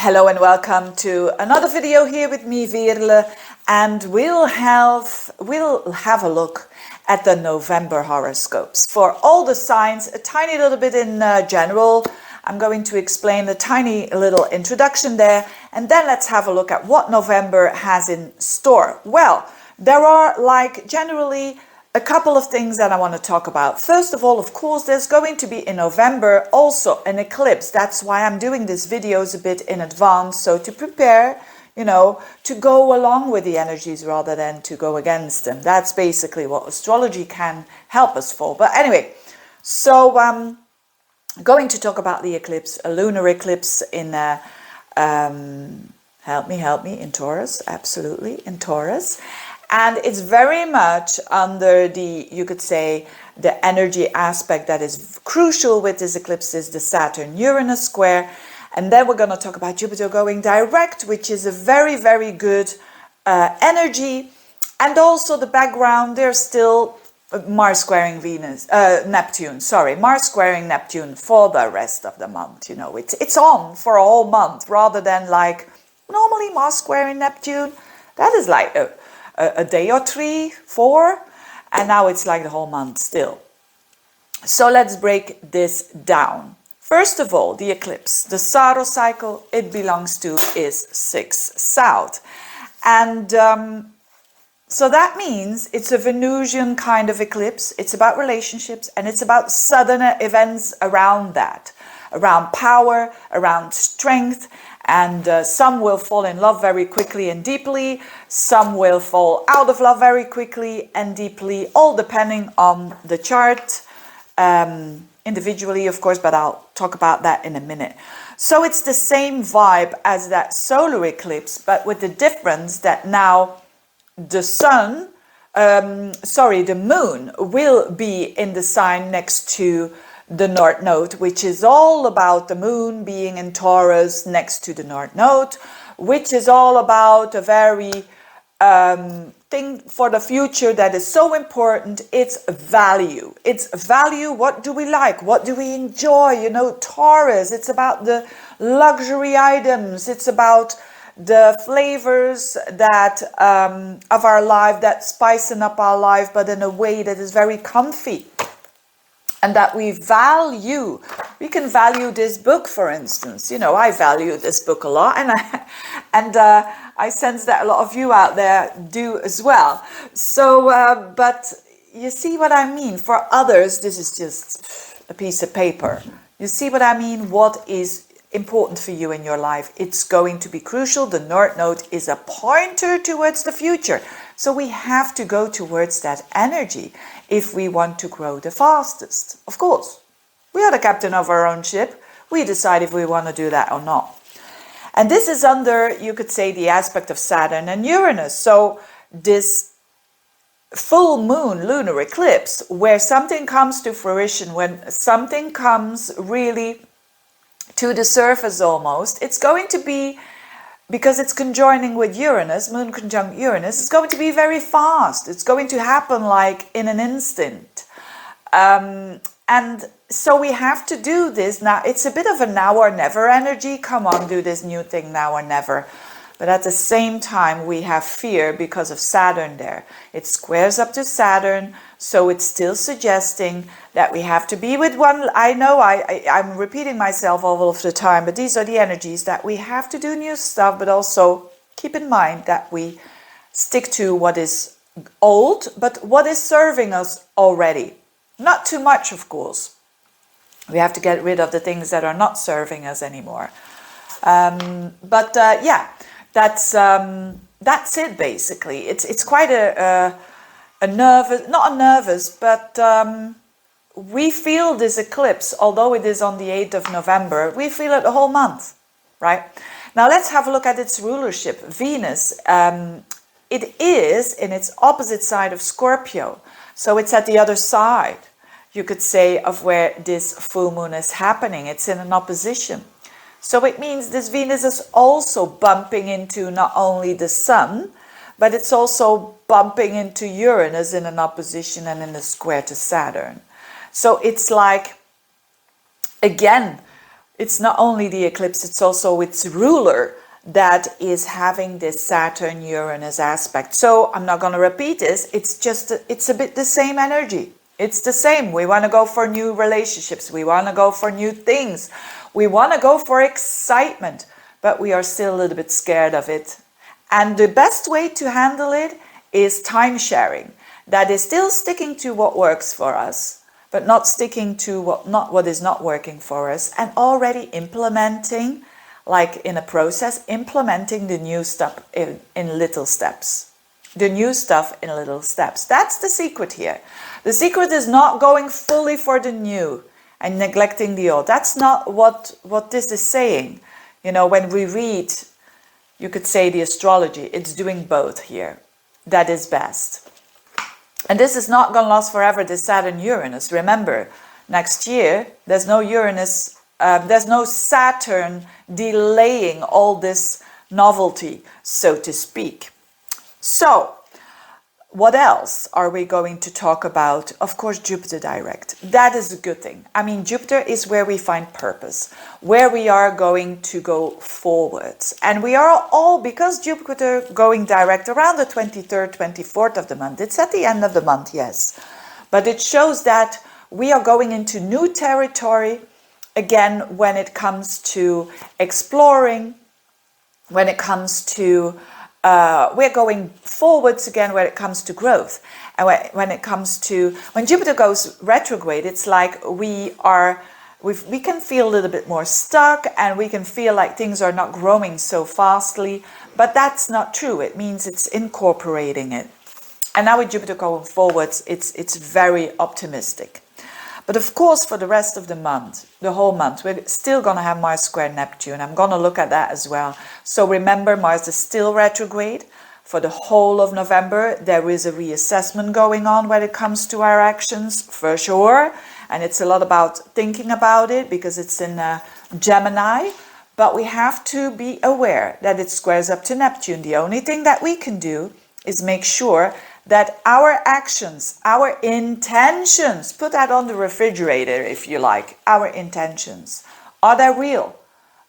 Hello and welcome to another video here with me, Veerle, and we'll have a look at the November horoscopes for all the signs, a tiny little bit in general. I'm going to explain a tiny little introduction there, and then let's have a look at what November has in store. Well, there are generally a couple of things that I want to talk about. First of all, of course, there's going to be in November also an eclipse. That's why I'm doing these videos a bit in advance, so to prepare, to go along with the energies rather than to go against them. That's basically what astrology can help us for. But anyway, so I'm going to talk about the eclipse, a lunar eclipse in help me, in Taurus, absolutely, in Taurus. And it's very much under the, you could say, the energy aspect that is crucial with this eclipse is the Saturn-Uranus square. And then we're going to talk about Jupiter going direct, which is a very, very good energy. And also the background, there's still Mars squaring Neptune for the rest of the month. It's on for a whole month rather than like normally Mars squaring Neptune. That is like a day or 3, 4, and now it's like the whole month still. So let's break this down. First of all, the eclipse, the Saros cycle it belongs to is 6 South. And so that means it's a Venusian kind of eclipse. It's about relationships and it's about sudden events around that, around power, around strength. And some will fall in love very quickly and deeply. Some will fall out of love very quickly and deeply, all depending on the chart, individually, of course, but I'll talk about that in a minute. So it's the same vibe as that solar eclipse, but with the difference that now the moon will be in the sign next to the North Node, which is all about the moon being in Taurus next to the North Node, which is all about a very thing for the future that is so important. It's value. It's value. What do we like? What do we enjoy? Taurus, it's about the luxury items. It's about the flavors that of our life that spicing up our life, but in a way that is very comfy. And that we value. We can value this book, for instance. I value this book a lot, and I sense that a lot of you out there do as well. So, but you see what I mean? For others, this is just a piece of paper. You see what I mean? What is important for you in your life? It's going to be crucial. The North Node is a pointer towards the future. So we have to go towards that energy if we want to grow the fastest. Of course, we are the captain of our own ship. We decide if we want to do that or not. And this is under, you could say, the aspect of Saturn and Uranus. So this full moon lunar eclipse, where something comes to fruition, when something comes really to the surface almost, it's going to be, because it's conjoining with Uranus, moon conjunct Uranus, it's going to be very fast. It's going to happen like in an instant. And so we have to do this. Now, it's a bit of a now or never energy. Come on, do this new thing now or never. But at the same time, we have fear because of Saturn there. It squares up to Saturn, so it's still suggesting that we have to be with one. I know I'm repeating myself all of the time, but these are the energies that we have to do new stuff, but also keep in mind that we stick to what is old, but what is serving us already. Not too much, of course. We have to get rid of the things that are not serving us anymore. Yeah, that's it basically. It's quite a nervous, not a nervous, but we feel this eclipse, although it is on the 8th of November, we feel it the whole month, right? Now let's have a look at its rulership. Venus, it is in its opposite side of Scorpio. So it's at the other side, you could say, of where this full moon is happening. It's in an opposition. So it means this Venus is also bumping into not only the sun, but it's also bumping into Uranus in an opposition and in a square to Saturn. So it's like, again, it's not only the eclipse, it's also its ruler that is having this Saturn-Uranus aspect. So I'm not going to repeat this. It's a bit the same energy. It's the same. We want to go for new relationships. We want to go for new things. We want to go for excitement, but we are still a little bit scared of it. And the best way to handle it is time sharing. That is still sticking to what works for us, but not sticking to what is not working for us, and already implementing, like in a process, implementing the new stuff in little steps. The new stuff in little steps. That's the secret here. The secret is not going fully for the new and neglecting the old. That's not what this is saying. You know, when we read, you could say the astrology, it's doing both here. That is best. And this is not going to last forever, this Saturn-Uranus. Remember, next year, there's no Uranus, there's no Saturn delaying all this novelty, so to speak. So, what else are we going to talk about? Of course, Jupiter direct. That is a good thing. I mean, Jupiter is where we find purpose, where we are going to go forwards. And we are all, because Jupiter going direct around the 23rd, 24th of the month. It's at the end of the month, yes. But it shows that we are going into new territory, again, when it comes to exploring, when it comes to we're going forwards again when it comes to growth. And when it comes to, when Jupiter goes retrograde, it's like we can feel a little bit more stuck, and we can feel like things are not growing so fastly, but that's not true. It means it's incorporating it. And now with Jupiter going forwards, it's very optimistic. But of course, for the rest of the month, the whole month, we're still going to have Mars square Neptune. I'm going to look at that as well. So remember, Mars is still retrograde. For the whole of November, there is a reassessment going on when it comes to our actions, for sure. And it's a lot about thinking about it, because it's in Gemini. But we have to be aware that it squares up to Neptune. The only thing that we can do is make sure that our actions, our intentions, put that on the refrigerator if you like, our intentions, are they real?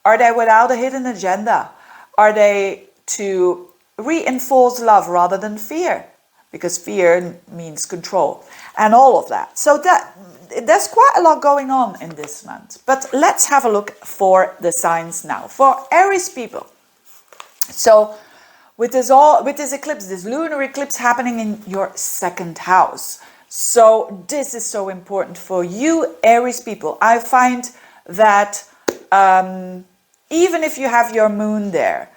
Are they without a hidden agenda? Are they to reinforce love rather than fear? Because fear means control and all of that. So there's quite a lot going on in this month. But let's have a look for the signs now. For Aries people. So with this eclipse, this lunar eclipse happening in your second house. So this is so important for you, Aries people. I find that even if you have your moon there,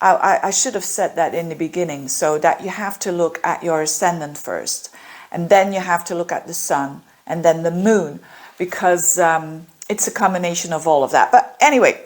I should have said that in the beginning, so that you have to look at your ascendant first. And then you have to look at the sun and then the moon, because it's a combination of all of that. But anyway,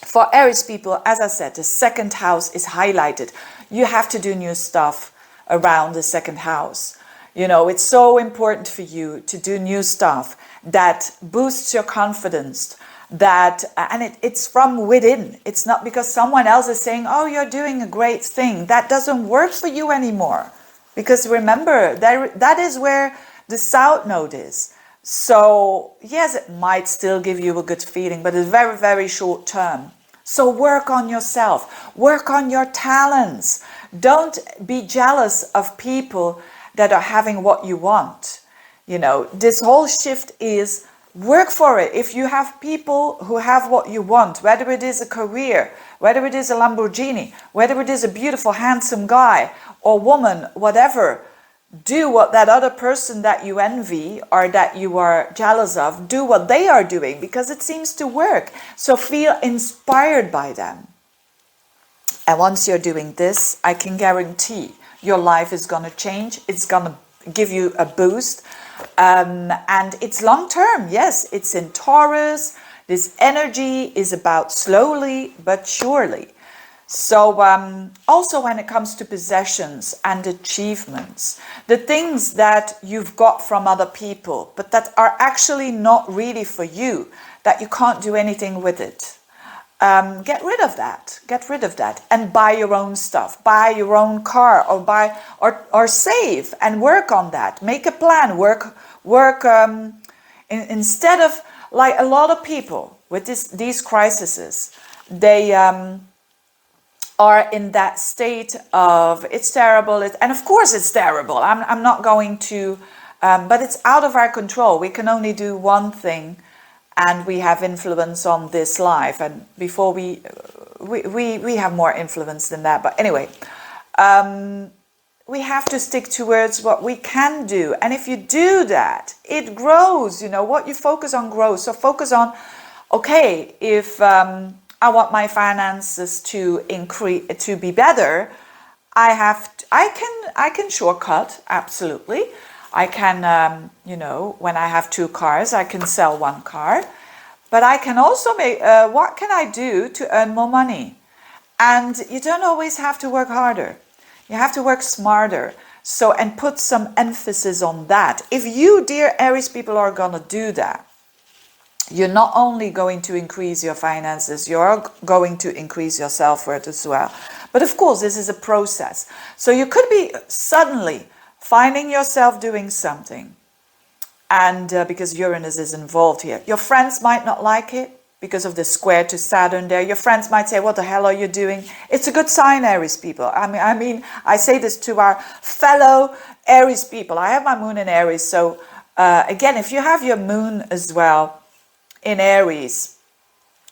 for Aries people, as I said, the second house is highlighted. You have to do new stuff around the second house. You know, it's so important for you to do new stuff that boosts your confidence, and it's from within. It's not because someone else is saying, oh, you're doing a great thing. That doesn't work for you anymore. Because remember, that is where the South Node is. So yes, it might still give you a good feeling, but it's very, very short term. So work on yourself, work on your talents. Don't be jealous of people that are having what you want. You know, this whole shift is work for it. If you have people who have what you want, whether it is a career, whether it is a Lamborghini, whether it is a beautiful, handsome guy or woman, whatever, do what that other person that you envy or that you are jealous of, do what they are doing, because it seems to work. So feel inspired by them. And once you're doing this, I can guarantee your life is going to change. It's going to give you a boost. And it's long term. Yes, it's in Taurus. This energy is about slowly but surely. So also when it comes to possessions and achievements, the things that you've got from other people, but that are actually not really for you, that you can't do anything with it. Get rid of that. Get rid of that and buy your own stuff. Buy your own car, or save and work on that. Make a plan. Work. Instead of, like a lot of people, with these crises, they are in that state of it's terrible, and of course it's terrible. I'm not going to, but it's out of our control. We can only do one thing, and we have influence on this life. And before we have more influence than that. But anyway, we have to stick towards what we can do. And if you do that, it grows. You know, what you focus on grows. So focus on, okay, if I want my finances to increase, to be better, I can shortcut, absolutely. I can, you know, when I have 2 cars, I can sell 1 car. But I can also make, what can I do to earn more money? And you don't always have to work harder. You have to work smarter. So, and put some emphasis on that. If you, dear Aries people, are going to do that, you're not only going to increase your finances, you're going to increase your self-worth as well. But of course, this is a process. So you could be suddenly finding yourself doing something. And because Uranus is involved here, your friends might not like it because of the square to Saturn there. Your friends might say, what the hell are you doing? It's a good sign, Aries people. I mean, I say this to our fellow Aries people. I have my moon in Aries. So again, if you have your moon as well in Aries,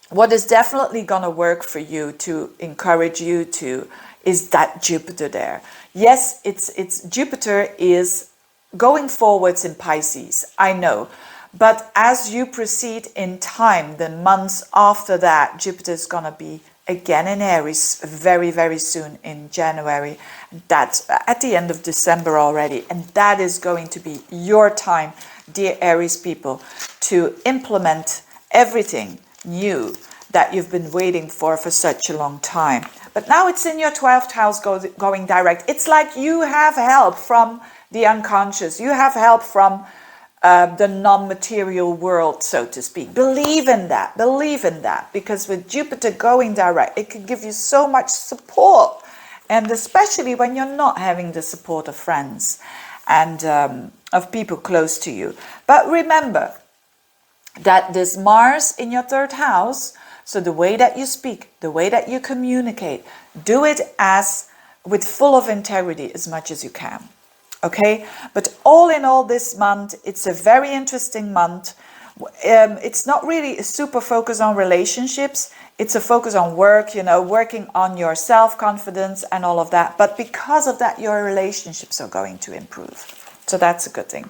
what is definitely going to work for you to encourage you to is that Jupiter there. Yes, it's Jupiter is going forwards in Pisces, I know. But as you proceed in time, the months after that, Jupiter is going to be again in Aries very, very soon in January. That's at the end of December already. And that is going to be your time, dear Aries people, to implement everything new that you've been waiting for such a long time. But now it's in your 12th house going direct. It's like you have help from the unconscious. You have help from the non-material world, so to speak. Believe in that. Believe in that. Because with Jupiter going direct, it can give you so much support. And especially when you're not having the support of friends and of people close to you. But remember that this Mars in your 3rd house, so the way that you speak, the way that you communicate, do it as with full of integrity as much as you can. Okay, but all in all, this month, it's a very interesting month. It's not really a super focus on relationships. It's a focus on work, you know, working on your self-confidence and all of that. But because of that, your relationships are going to improve. So that's a good thing.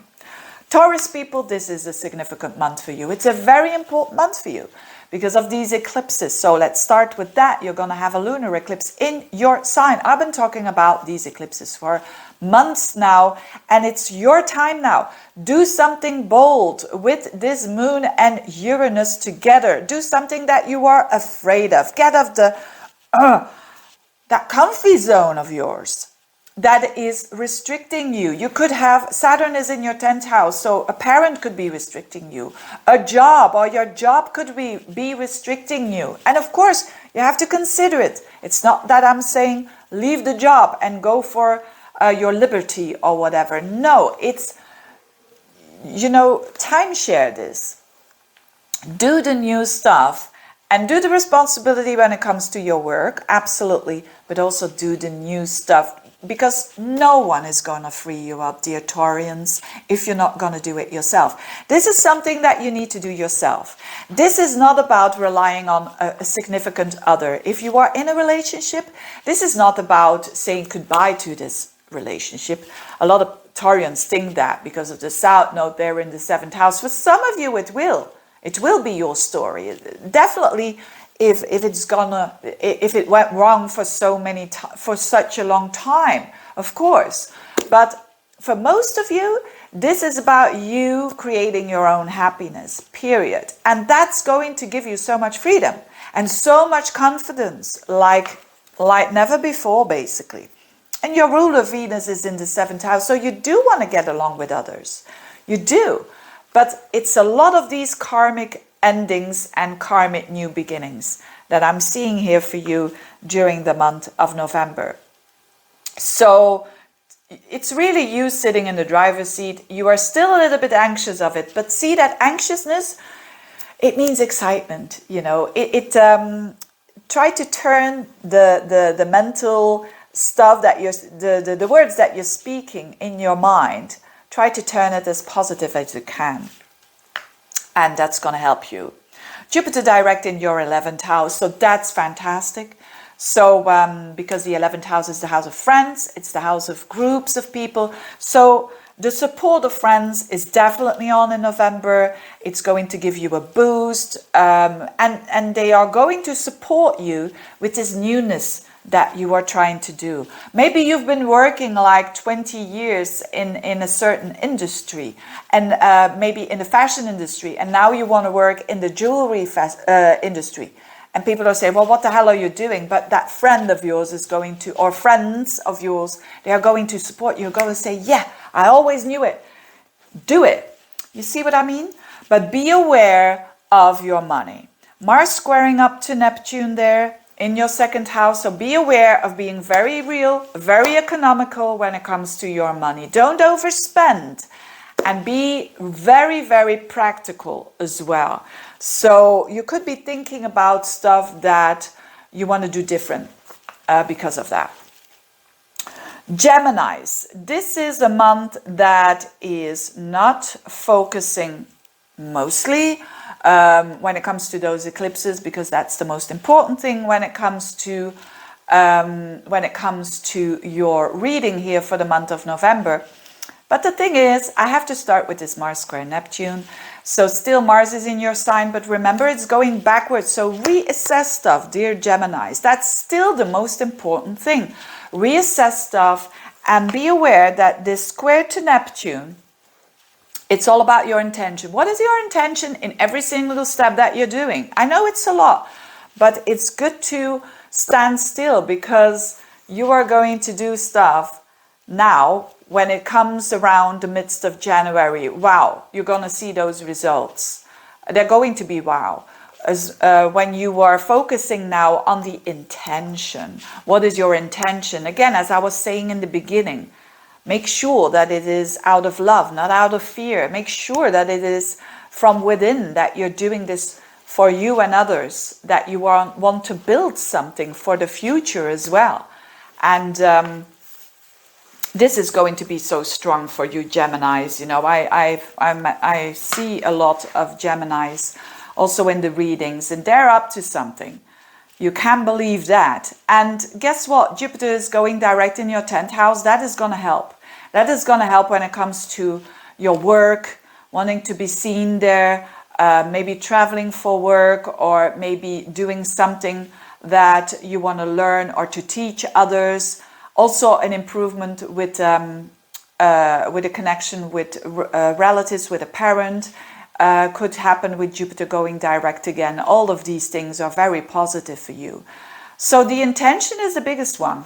Taurus people, this is a significant month for you. It's a very important month for you because of these eclipses. So let's start with that. You're going to have a lunar eclipse in your sign. I've been talking about these eclipses for months now, and it's your time now. Do something bold with this moon and Uranus together. Do something that you are afraid of. Get out of the that comfy zone of yours that is restricting you. You could have, Saturn is in your 10th house, so a parent could be restricting you. A job, or your job could be restricting you. And of course, you have to consider it. It's not that I'm saying leave the job and go for your liberty or whatever. No, it's, you know, timeshare this. Do the new stuff and do the responsibility when it comes to your work, absolutely, but also do the new stuff, because no one is going to free you up, dear Taurians, if you're not going to do it yourself. This is something that you need to do yourself. This is not about relying on a significant other. If you are in a relationship, this is not about saying goodbye to this relationship. A lot of Taurians think that because of the South Node there in the 7th house. For some of you, it will. It will be your story. Definitely, if it went wrong for for such a long time, of course. But for most of you, this is about you creating your own happiness, period. And that's going to give you so much freedom and so much confidence, like never before, basically. And your ruler Venus is in the 7th house, so you do want to get along with others. You do. But it's a lot of these karmic endings and karmic new beginnings that I'm seeing here for you during the month of November. So it's really you sitting in the driver's seat. You are still a little bit anxious of it, but see that anxiousness, It means excitement, you know. Try to turn the mental stuff that the words that you're speaking in your mind, try to turn it as positive as you can. And that's going to help you. Jupiter direct in your 11th house, so that's fantastic. So because the 11th house is the house of friends, it's the house of groups of people. So the support of friends is definitely on in November. It's going to give you a boost, and they are going to support you with this newness that you are trying to do. Maybe you've been working like 20 years in a certain industry, and maybe in the fashion industry, and now you want to work in the jewelry industry. And people are saying, well, what the hell are you doing? But that friend of yours is going to, or friends of yours, they are going to support you. You're going to say, yeah, I always knew it. Do it. You see what I mean? But be aware of your money. Mars squaring up to Neptune there in your 2nd house. So be aware of being very real, very economical when it comes to your money. Don't overspend. And be very, very practical as well. So you could be thinking about stuff that you want to do different because of that. Geminis, this is a month that is not focusing mostly when it comes to those eclipses, because that's the most important thing when it comes to your reading here for the month of November. But the thing is, I have to start with this Mars square Neptune. So still Mars is in your sign, but remember it's going backwards. So reassess stuff, dear Geminis. That's still the most important thing. Reassess stuff and be aware that this square to Neptune, it's all about your intention. What is your intention in every single step that you're doing? I know it's a lot, but it's good to stand still, because you are going to do stuff now. When it comes around the midst of January, wow, you're going to see those results. They're going to be wow. As when you are focusing now on the intention. What is your intention? Again, as I was saying in the beginning, make sure that it is out of love, not out of fear. Make sure that it is from within, that you're doing this for you and others, that you want to build something for the future as well. And this is going to be so strong for you, Geminis. You know, I see a lot of Geminis also in the readings, and they're up to something. You can believe that. And guess what? Jupiter is going direct in your 10th house. That is going to help. That is going to help when it comes to your work, wanting to be seen there, maybe traveling for work, or maybe doing something that you want to learn or to teach others. Also an improvement with a connection with relatives, with a parent, could happen with Jupiter going direct again. All of these things are very positive for you. So the intention is the biggest one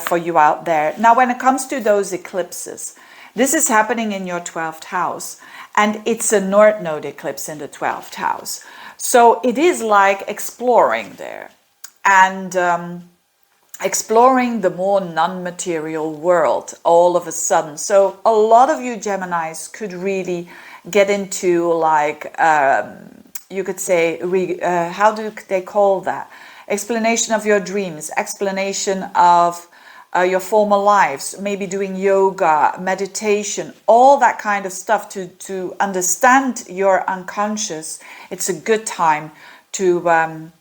for you out there. Now, when it comes to those eclipses, this is happening in your 12th house, and it's a North Node eclipse in the 12th house. So it is like exploring there, and exploring the more non-material world all of a sudden. So a lot of you Geminis could really get into, like, you could say, how do they call that? Explanation of your dreams, explanation of your former lives, maybe doing yoga, meditation, all that kind of stuff to understand your unconscious. It's a good time to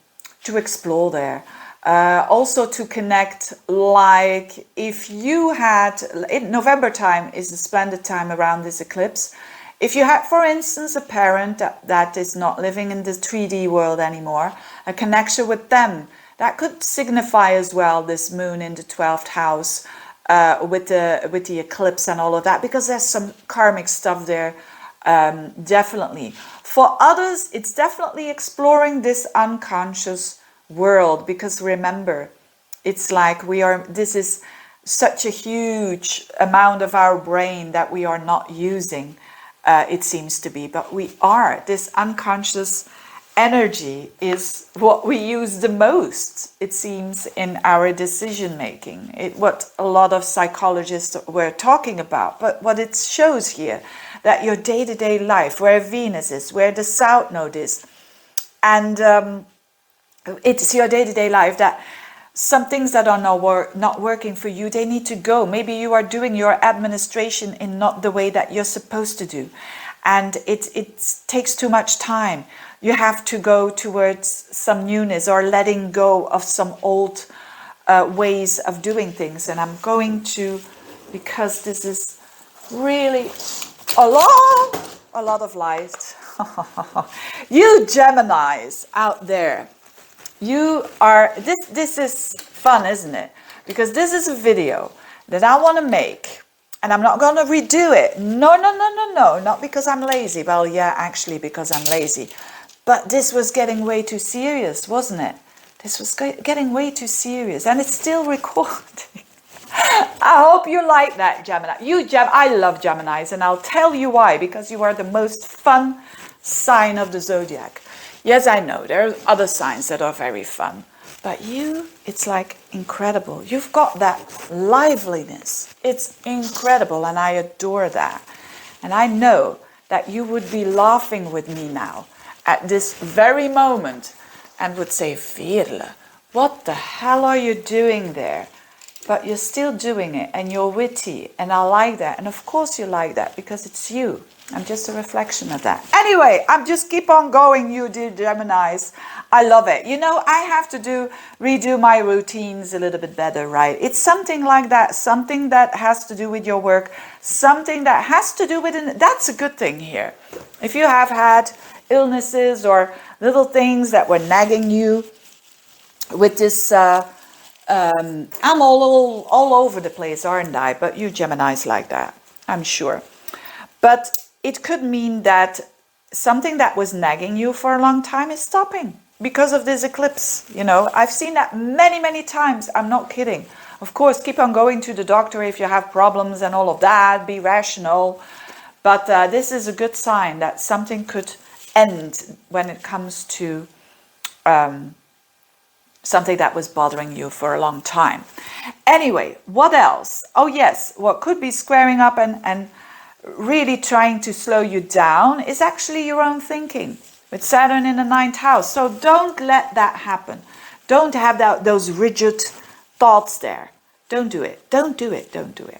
explore there. Also to connect, like if you had, November time is a splendid time around this eclipse. If you had, for instance, a parent that is not living in the 3D world anymore, a connection with them, that could signify as well this moon in the 12th house with the eclipse and all of that, because there's some karmic stuff there, definitely. For others, it's definitely exploring this unconscious world, because remember, it's like this is such a huge amount of our brain that we are not using, it seems to be, but we are. This unconscious energy is what we use the most, it seems, in our decision making. What a lot of psychologists were talking about. But what it shows here, that your day-to-day life, where Venus is, where the South Node is, and it's your day-to-day life, that some things that are not working for you, they need to go. Maybe you are doing your administration in not the way that you're supposed to do. And it takes too much time. You have to go towards some newness or letting go of some old ways of doing things. And I'm going to, because this is really a lot of light. You Geminis out there, you are, this is fun, isn't it? Because this is a video that I want to make. And I'm not going to redo it. No, not because I'm lazy. Well, yeah, actually, because I'm lazy. But this was getting way too serious, wasn't it? This was getting way too serious. And it's still recording. I hope you like that, Gemini. I love Geminis, and I'll tell you why. Because you are the most fun sign of the zodiac. Yes, I know, there are other signs that are very fun. But you, it's like incredible. You've got that liveliness. It's incredible, and I adore that. And I know that you would be laughing with me now at this very moment and would say, Veerle, what the hell are you doing there? But you're still doing it, and you're witty, and I like that. And of course you like that, because it's you. I'm just a reflection of that. Anyway, I'm just keep on going, you dear Geminis. I love it. You know, I have to redo my routines a little bit better, right? It's something like that, something that has to do with your work, something that has to do with, that's a good thing here. If you have had illnesses or little things that were nagging you with this, I'm all over the place, aren't I? But you Geminis like that, I'm sure. But it could mean that something that was nagging you for a long time is stopping because of this eclipse. You know, I've seen that many times. I'm not kidding. Of course, keep on going to the doctor if you have problems and all of that. Be rational. But this is a good sign that something could end when it comes to something that was bothering you for a long time. Anyway, what else? Oh yes, what could be squaring up and really trying to slow you down is actually your own thinking, with Saturn in the 9th house. So don't let that happen. Don't have those rigid thoughts there. Don't do it. Don't do it. Don't do it.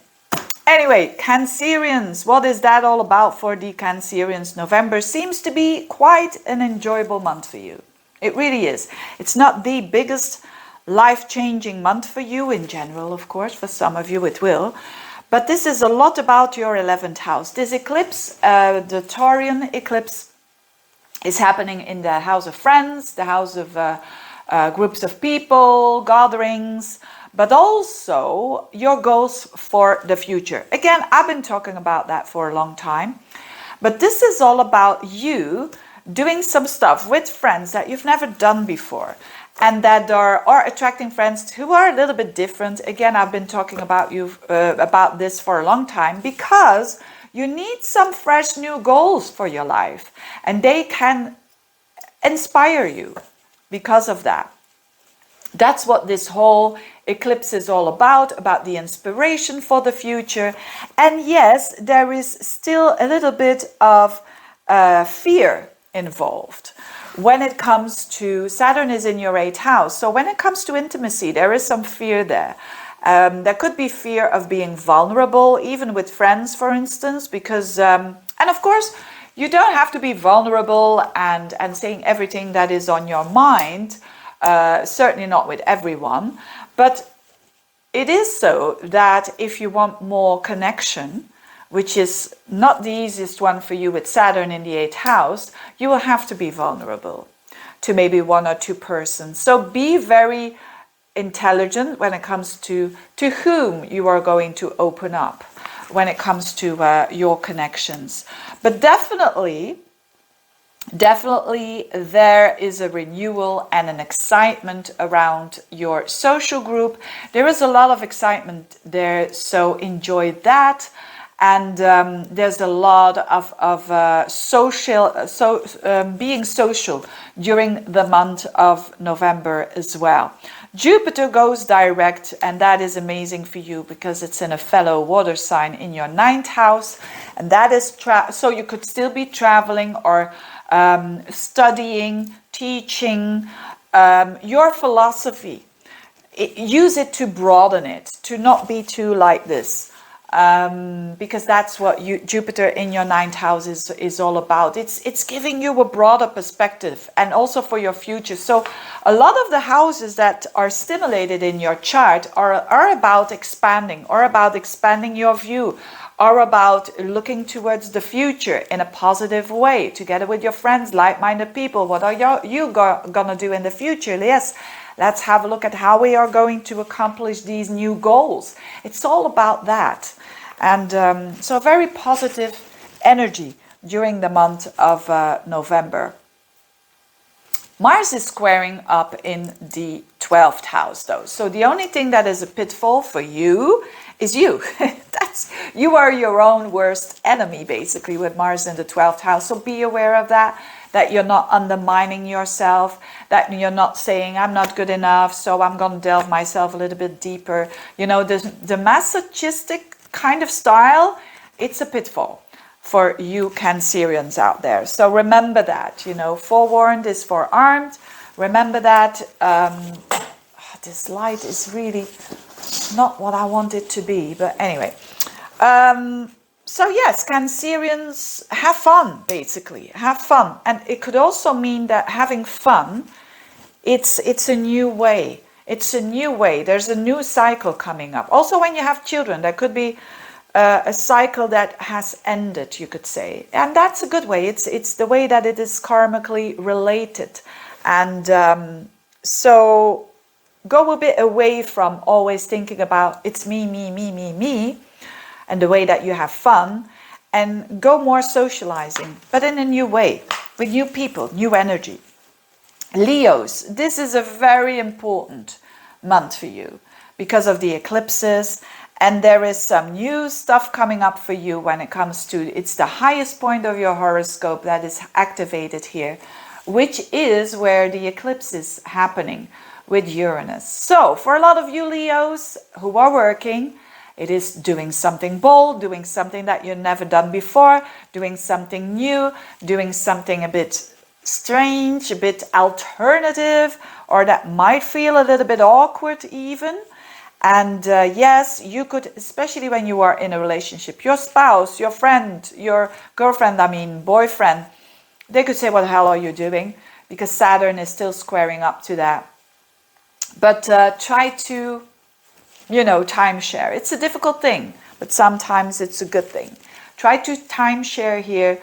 Anyway, Cancerians, what is that all about for the Cancerians? November seems to be quite an enjoyable month for you. It really is. It's not the biggest life-changing month for you in general, of course. For some of you it will. But this is a lot about your 11th house. This eclipse, the Taurian eclipse, is happening in the house of friends, the house of groups of people, gatherings, but also your goals for the future. Again, I've been talking about that for a long time. But this is all about you doing some stuff with friends that you've never done before, and that are attracting friends who are a little bit different. Again, I've been talking about this for a long time, because you need some fresh new goals for your life, and they can inspire you because of that. That's what this whole eclipse is all about the inspiration for the future. And yes, there is still a little bit of fear involved. When it comes to, Saturn is in your 8th house. So when it comes to intimacy, there is some fear there. There could be fear of being vulnerable, even with friends, for instance, because, and of course, you don't have to be vulnerable and saying everything that is on your mind, certainly not with everyone. But it is so that if you want more connection, which is not the easiest one for you with Saturn in the 8th house, you will have to be vulnerable to maybe one or two persons. So be very intelligent when it comes to whom you are going to open up when it comes to your connections. But definitely there is a renewal and an excitement around your social group. There is a lot of excitement there, so enjoy that. And there's a lot of being social during the month of November as well. Jupiter goes direct, and that is amazing for you because it's in a fellow water sign in your 9th house, and that is so you could still be traveling or studying, teaching, your philosophy. Use it to broaden it, to not be too like this. Because that's what Jupiter in your 9th house is all about. It's giving you a broader perspective, and also for your future. So a lot of the houses that are stimulated in your chart are about expanding, or about expanding your view, or about looking towards the future in a positive way, together with your friends, like-minded people. What are you gonna do in the future? Yes, let's have a look at how we are going to accomplish these new goals. It's all about that. And so very positive energy during the month of November. Mars is squaring up in the 12th house though. So the only thing that is a pitfall for you is you. You are your own worst enemy basically with Mars in the 12th house. So be aware of that you're not undermining yourself, that you're not saying I'm not good enough, so I'm going to delve myself a little bit deeper. You know, the masochistic kind of style, it's a pitfall for you Cancerians out there. So remember that, you know, forewarned is forearmed. Remember that. This light is really not what I want it to be, but anyway. So yes, Cancerians, have fun, basically. Have fun. And it could also mean that having fun, it's a new way. It's a new way. There's a new cycle coming up. Also, when you have children, there could be a cycle that has ended, you could say. And that's a good way. It's the way that it is karmically related. And so go a bit away from always thinking about it's me, me, me, me, me, and the way that you have fun, and go more socializing, but in a new way, with new people, new energy. Leos, this is a very important month for you because of the eclipses, and there is some new stuff coming up for you when it comes to, it's the highest point of your horoscope that is activated here, which is where the eclipse is happening with Uranus. So for a lot of you Leos who are working, it is doing something bold, doing something that you've never done before, doing something new, doing something a bit strange, a bit alternative, or that might feel a little bit awkward even. And yes, you could, especially when you are in a relationship, your spouse, your friend, your girlfriend, boyfriend, they could say, what the hell are you doing? Because Saturn is still squaring up to that. But try to, you know, timeshare. It's a difficult thing, but sometimes it's a good thing. Try to timeshare here.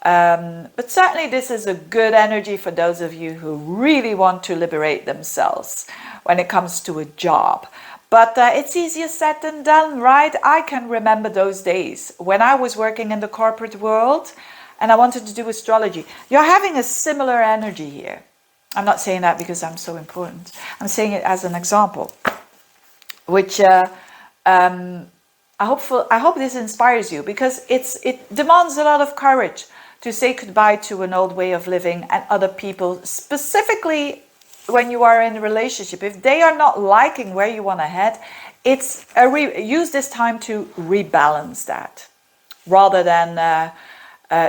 But certainly this is a good energy for those of you who really want to liberate themselves when it comes to a job. But it's easier said than done, right? I can remember those days when I was working in the corporate world and I wanted to do astrology. You're having a similar energy here. I'm not saying that because I'm so important. I'm saying it as an example, which I hope this inspires you, because it demands a lot of courage to say goodbye to an old way of living and other people, specifically when you are in a relationship. If they are not liking where you want to head, it's use this time to rebalance that, rather than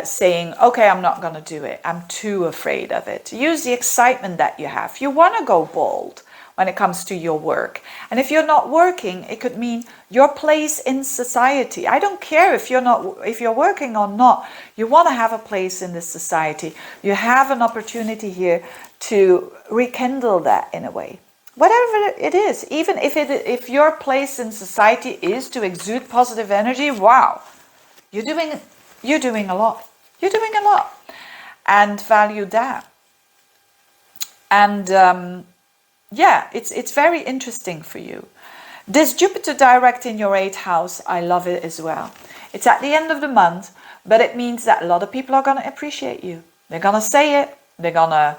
saying, okay, I'm not going to do it, I'm too afraid of it. Use the excitement that you have. You want to go bold when it comes to your work. And if you're not working, it could mean your place in society. I don't care if you're working or not. You want to have a place in this society. You have an opportunity here to rekindle that in a way. Whatever it is, even if your place in society is to exude positive energy, wow, you're doing a lot. You're doing a lot, and value that. And yeah, it's very interesting for you. This Jupiter direct in your 8th house, I love it as well. It's at the end of the month, but it means that a lot of people are going to appreciate you. They're going to say it. They're going to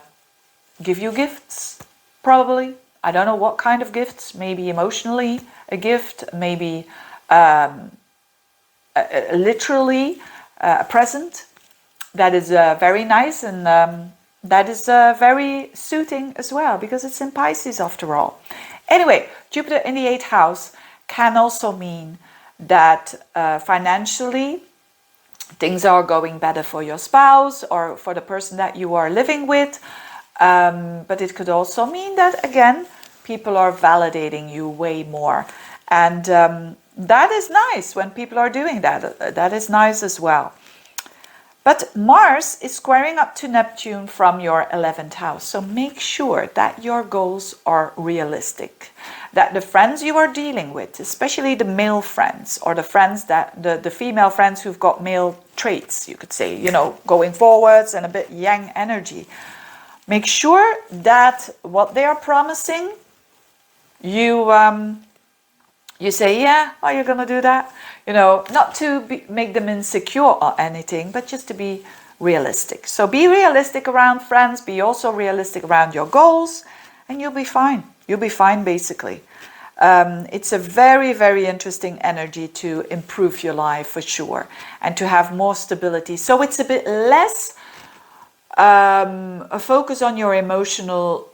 give you gifts, probably. I don't know what kind of gifts. Maybe emotionally a gift, maybe a literally a present. That is very nice, and that is very suiting as well, because it's in Pisces after all. Anyway, Jupiter in the 8th house can also mean that financially things are going better for your spouse or for the person that you are living with. But it could also mean that, again, people are validating you way more. And that is nice when people are doing that. That is nice as well. But Mars is squaring up to Neptune from your 11th house. So make sure that your goals are realistic. That the friends you are dealing with, especially the male friends, or the friends that the female friends who've got male traits, you could say, you know, going forwards and a bit yang energy. Make sure that what they are promising, you say, yeah, are you going to do that? You know, not to make them insecure or anything, but just to be realistic. So be realistic around friends, be also realistic around your goals, and you'll be fine. You'll be fine, basically. It's a very, very interesting energy to improve your life for sure, and to have more stability. So it's a bit less a focus on your emotional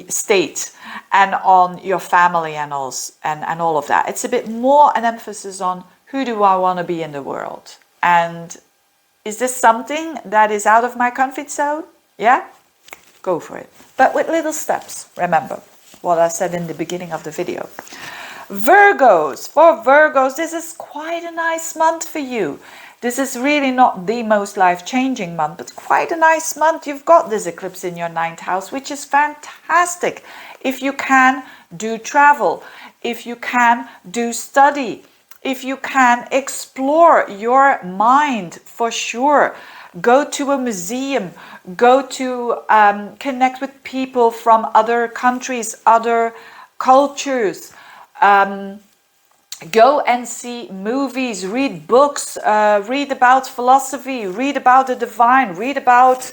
state and on your family and all of that. It's a bit more an emphasis on who do I want to be in the world, and is this something that is out of my comfort zone? Yeah, go for it, but with little steps. Remember what I said in the beginning of the video. Virgos, for Virgos, this is quite a nice month for you. This is really not the most life-changing month, but quite a nice month. You've got this eclipse in your 9th house, which is fantastic. If you can, do travel. If you can, do study. If you can, explore your mind for sure. Go to a museum. Go to connect with people from other countries, other cultures. Go and see movies, read books, read about philosophy, read about the divine, read about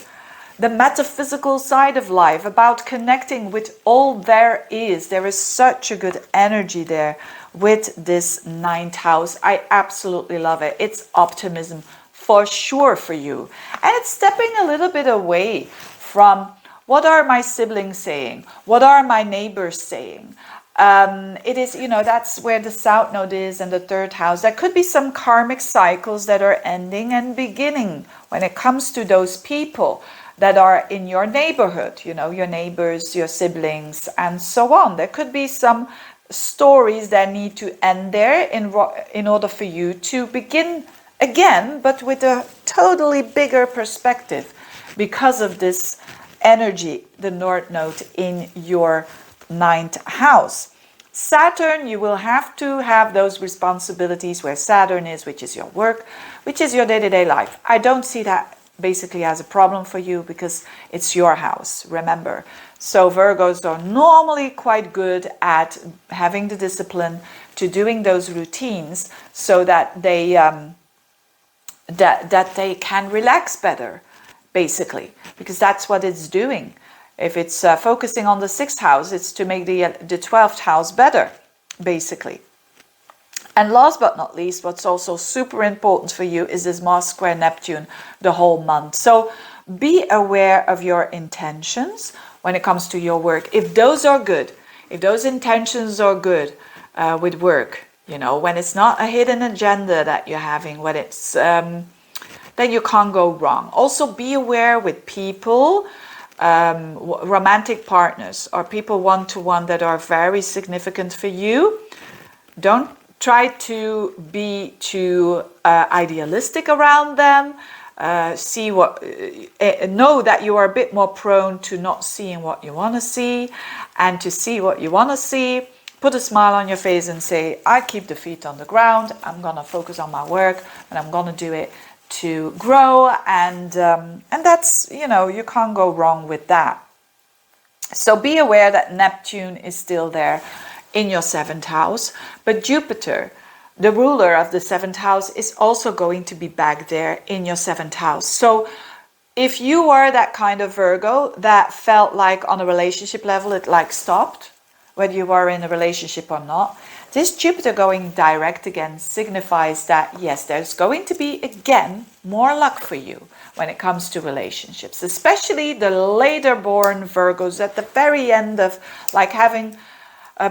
the metaphysical side of life, about connecting with all there is. There is such a good energy there with this 9th house. I absolutely love it. It's optimism for sure for you. And it's stepping a little bit away from what are my siblings saying? What are my neighbors saying? It is, you know, that's where the South Node is and the 3rd house. There could be some karmic cycles that are ending and beginning when it comes to those people that are in your neighborhood, you know, your neighbors, your siblings, and so on. There could be some stories that need to end there in order for you to begin again, but with a totally bigger perspective because of this energy, the North Node in your 9th house. Saturn, you will have to have those responsibilities where Saturn is, which is your work, which is your day-to-day life. I don't see that basically as a problem for you because it's your house, remember. So Virgos are normally quite good at having the discipline to doing those routines so that they that they can relax better, basically, because that's what it's doing. If it's focusing on the 6th house, it's to make the 12th house better, basically. And last but not least, what's also super important for you is this Mars square Neptune the whole month. So be aware of your intentions when it comes to your work. If those are good, if those intentions are good with work, you know, when it's not a hidden agenda that you're having, when it's then you can't go wrong. Also be aware with people, romantic partners or people one-to-one that are very significant for you. Don't try to be too idealistic around them. Know that you are a bit more prone to not seeing what you want to see, and to see what you want to see. Put a smile on your face and say, I keep the feet on the ground. I'm going to focus on my work and I'm going to do it to grow, and that's, you know, you can't go wrong with that. So be aware that Neptune is still there in your 7th house, but Jupiter, the ruler of the 7th house, is also going to be back there in your 7th house. So if you are that kind of Virgo that felt like on a relationship level it like stopped, whether you are in a relationship or not. This Jupiter going direct again signifies that, yes, there's going to be, again, more luck for you when it comes to relationships, especially the later born Virgos at the very end of like having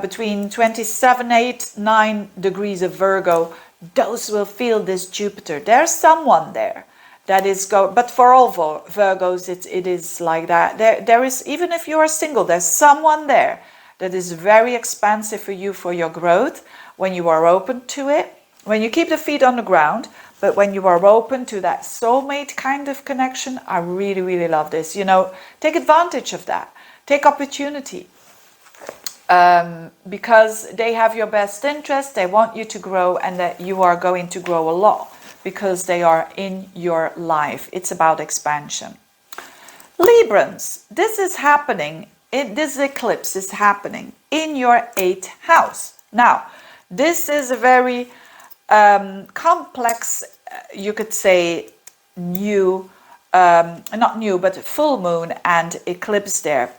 between 27, 8, 9 degrees of Virgo. Those will feel this Jupiter. There's someone there that is but for all Virgos, it is like that. There is, even if you are single, there's someone there that is very expansive for you, for your growth, when you are open to it, when you keep the feet on the ground, but when you are open to that soulmate kind of connection. I really, really love this. You know, take advantage of that. Take opportunity. Because they have your best interest, they want you to grow, and that you are going to grow a lot because they are in your life. It's about expansion. Librans, this is happening. This eclipse is happening in your 8th house. Now, this is a very complex, you could say, new, not new, but full moon and eclipse there.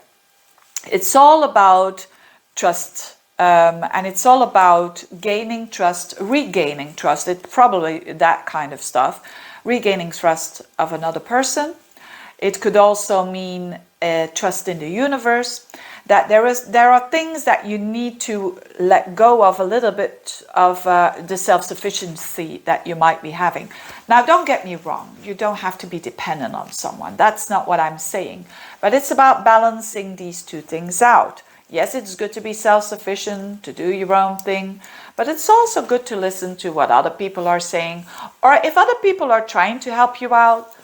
It's all about trust, and it's all about gaining trust, regaining trust. It's probably that kind of stuff. Regaining trust of another person. It could also mean trust in the universe, that there are things that you need to let go of a little bit of the self-sufficiency that you might be having. Now, don't get me wrong, you don't have to be dependent on someone. That's not what I'm saying. But it's about balancing these two things out. Yes, it's good to be self-sufficient, to do your own thing, but it's also good to listen to what other people are saying. Or if other people are trying to help you out,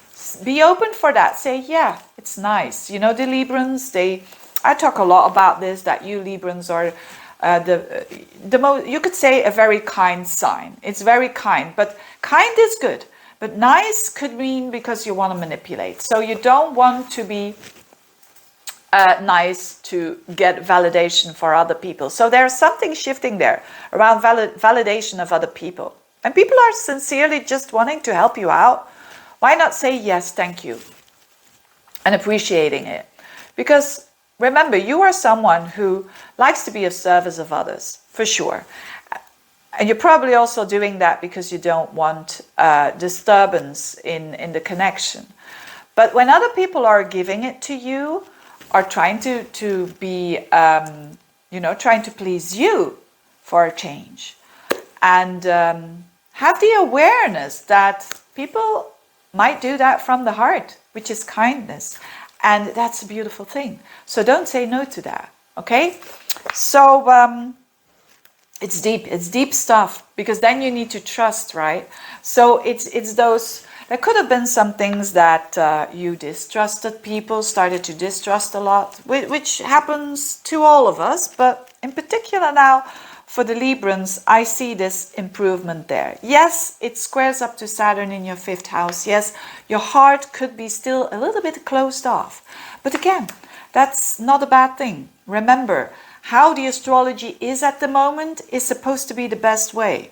be open for that. Say, yeah, it's nice. You know, the Librans, I talk a lot about this, that you Librans are the most, you could say, a very kind sign. It's very kind, but kind is good. But nice could mean because you want to manipulate. So you don't want to be nice to get validation for other people. So there's something shifting there around validation of other people. And people are sincerely just wanting to help you out. Why not say yes, thank you, and appreciating it? Because remember, you are someone who likes to be of service of others, for sure. And you're probably also doing that because you don't want disturbance in the connection. But when other people are giving it to you, are trying to be, trying to please you for a change, and have the awareness that people might do that from the heart, which is kindness, and that's a beautiful thing. So don't say no to that, okay? So it's deep stuff, because then you need to trust, right? So it's those. There could have been some things that you distrusted, people started to distrust a lot, which happens to all of us, but in particular now for the Librans, I see this improvement there. Yes, it squares up to Saturn in your 5th house. Yes, your heart could be still a little bit closed off. But again, that's not a bad thing. Remember, how the astrology is at the moment is supposed to be the best way.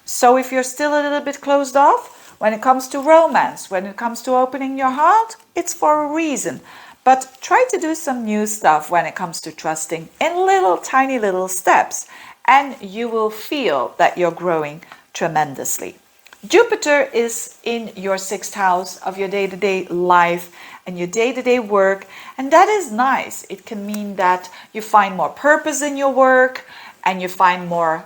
So if you're still a little bit closed off, when it comes to romance, when it comes to opening your heart, it's for a reason. But try to do some new stuff when it comes to trusting in little tiny little steps, and you will feel that you're growing tremendously. Jupiter is in your 6th house of your day-to-day life and your day-to-day work, and that is nice. It can mean that you find more purpose in your work, and you find more,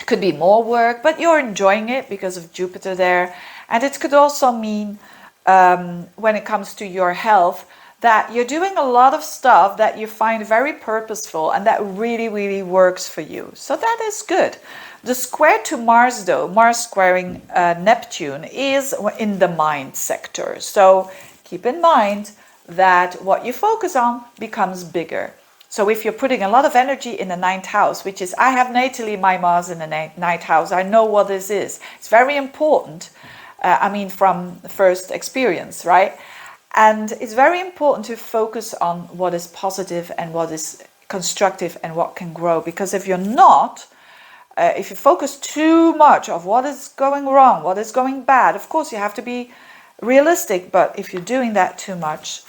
could be more work, but you're enjoying it because of Jupiter there. And it could also mean, when it comes to your health, that you're doing a lot of stuff that you find very purposeful and that really, really works for you. So that is good. The square to Mars, though, Mars squaring Neptune, is in the mind sector. So keep in mind that what you focus on becomes bigger. So if you're putting a lot of energy in the 9th house, which is, I have natally my Mars in the 9th house, I know what this is. It's very important. From the first experience, right? And it's very important to focus on what is positive and what is constructive and what can grow. Because if you're not, if you focus too much of what is going wrong, what is going bad, of course you have to be realistic. But if you're doing that too much,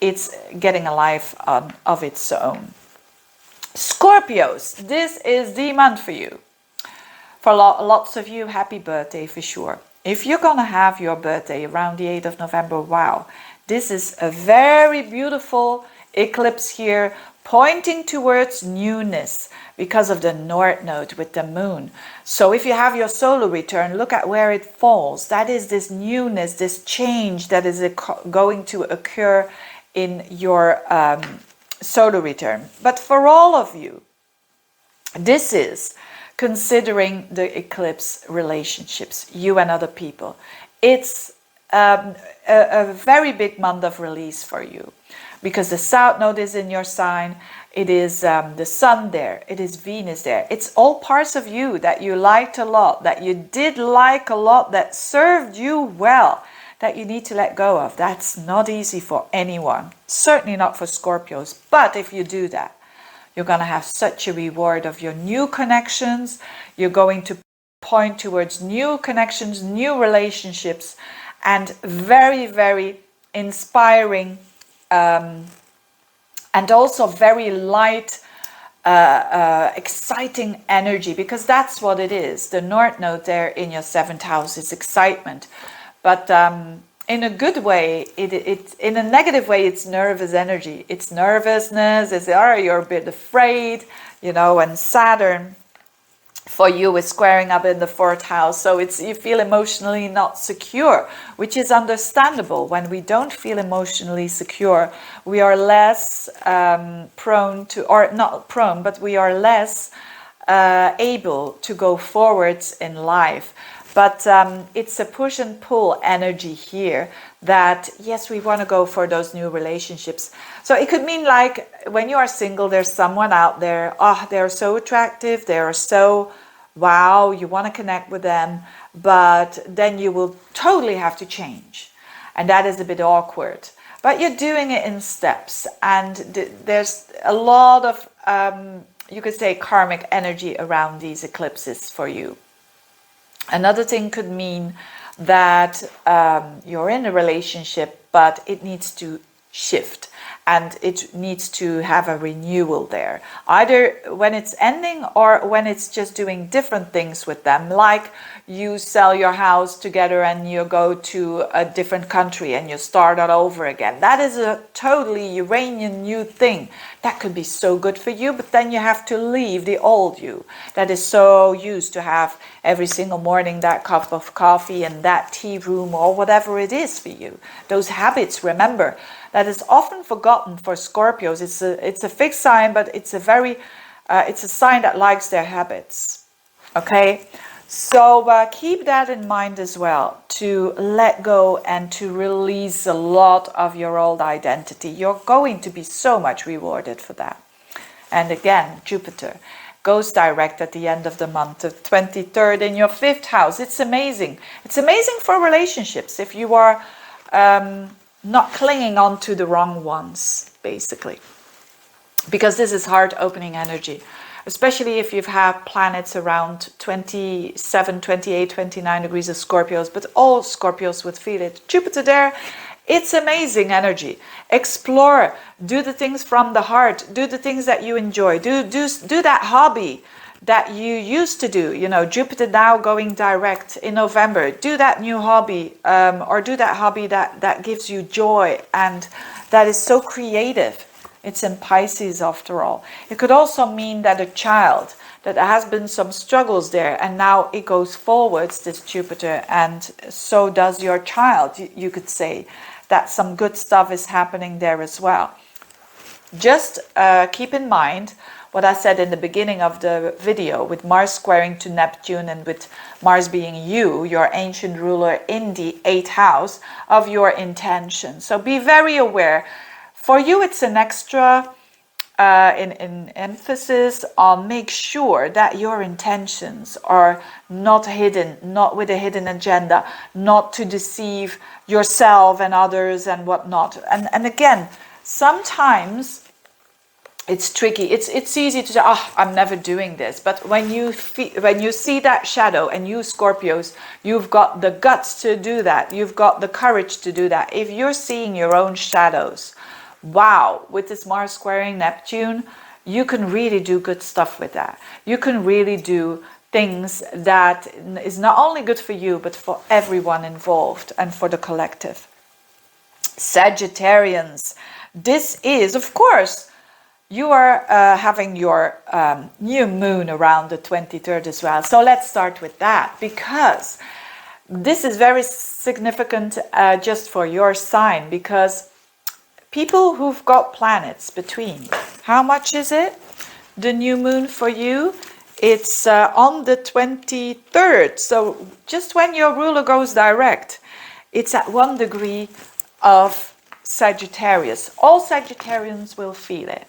it's getting a life of its own. Scorpios, this is the month for you. For lots of you, happy birthday for sure. If you're gonna have your birthday around the 8th of November, wow, this is a very beautiful eclipse here, pointing towards newness because of the North Node with the moon. So if you have your solar return, look at where it falls. That is this newness, this change that is going to occur in your solar return. But for all of you, this is considering the eclipse relationships, you and other people. It's a very big month of release for you because the South Node is in your sign. It is the Sun there. It is Venus there. It's all parts of you that you liked a lot, that you did like a lot, that served you well, that you need to let go of. That's not easy for anyone, certainly not for Scorpios. But if you do that, you're going to have such a reward of your new connections. You're going to point towards new connections, new relationships, and very, very inspiring and also very light, exciting energy, because that's what it is. The North Node there in your 7th house is excitement. But in a good way, in a negative way, it's nervous energy. It's nervousness. It's, you're a bit afraid, you know, and Saturn for you is squaring up in the 4th house. So you feel emotionally not secure, which is understandable. When we don't feel emotionally secure, we are less prone to, or not prone, but we are less able to go forwards in life. But it's a push and pull energy here that, yes, we want to go for those new relationships. So it could mean like when you are single, there's someone out there, oh, they're so attractive, they're so, wow, you want to connect with them, but then you will totally have to change. And that is a bit awkward. But you're doing it in steps. And there's a lot of, you could say, karmic energy around these eclipses for you. Another thing could mean that you're in a relationship, but it needs to shift and it needs to have a renewal there, either when it's ending or when it's just doing different things with them, like you sell your house together and you go to a different country and you start all over again. That is a totally Uranian new thing. That could be so good for you, but then you have to leave the old you that is so used to have every single morning that cup of coffee and that tea room or whatever it is for you. Those habits, remember, that is often forgotten for Scorpios. It's a fixed sign, but it's a sign that likes their habits. Okay, so keep that in mind as well, to let go and to release a lot of your old identity. You're going to be so much rewarded for that. And again, Jupiter goes direct at the end of the month, the 23rd in your 5th house. It's amazing. It's amazing for relationships if you are not clinging on to the wrong ones, basically. Because this is heart opening energy, especially if you've had planets around 27, 28, 29 degrees of Scorpios, but all Scorpios would feel it. Jupiter there, it's amazing energy. Explore, do the things from the heart, do the things that you enjoy, do that hobby that you used to do. You know, Jupiter now going direct in November. Do that new hobby, or do that hobby that gives you joy and that is so creative. It's in Pisces after all. It could also mean that a child, that there has been some struggles there and now it goes forwards, this Jupiter, and so does your child. You could say that some good stuff is happening there as well. Just keep in mind what I said in the beginning of the video, with Mars squaring to Neptune and with Mars being you, your ancient ruler, in the 8th house of your intention. So be very aware. For you, it's an extra in emphasis on make sure that your intentions are not hidden, not with a hidden agenda, not to deceive yourself and others and whatnot. And again, sometimes it's tricky. It's easy to say, oh, I'm never doing this. But when you see that shadow, and you Scorpios, you've got the guts to do that. You've got the courage to do that. If you're seeing your own shadows, wow, with this Mars squaring Neptune, you can really do good stuff with that. You can really do things that is not only good for you, but for everyone involved and for the collective. Sagittarians, this is, of course, you are having your new moon around the 23rd as well. So let's start with that, because this is very significant just for your sign, because people who've got planets between, how much is it? The new moon for you, it's on the 23rd. So just when your ruler goes direct, it's at 1 degree of Sagittarius. All Sagittarians will feel it.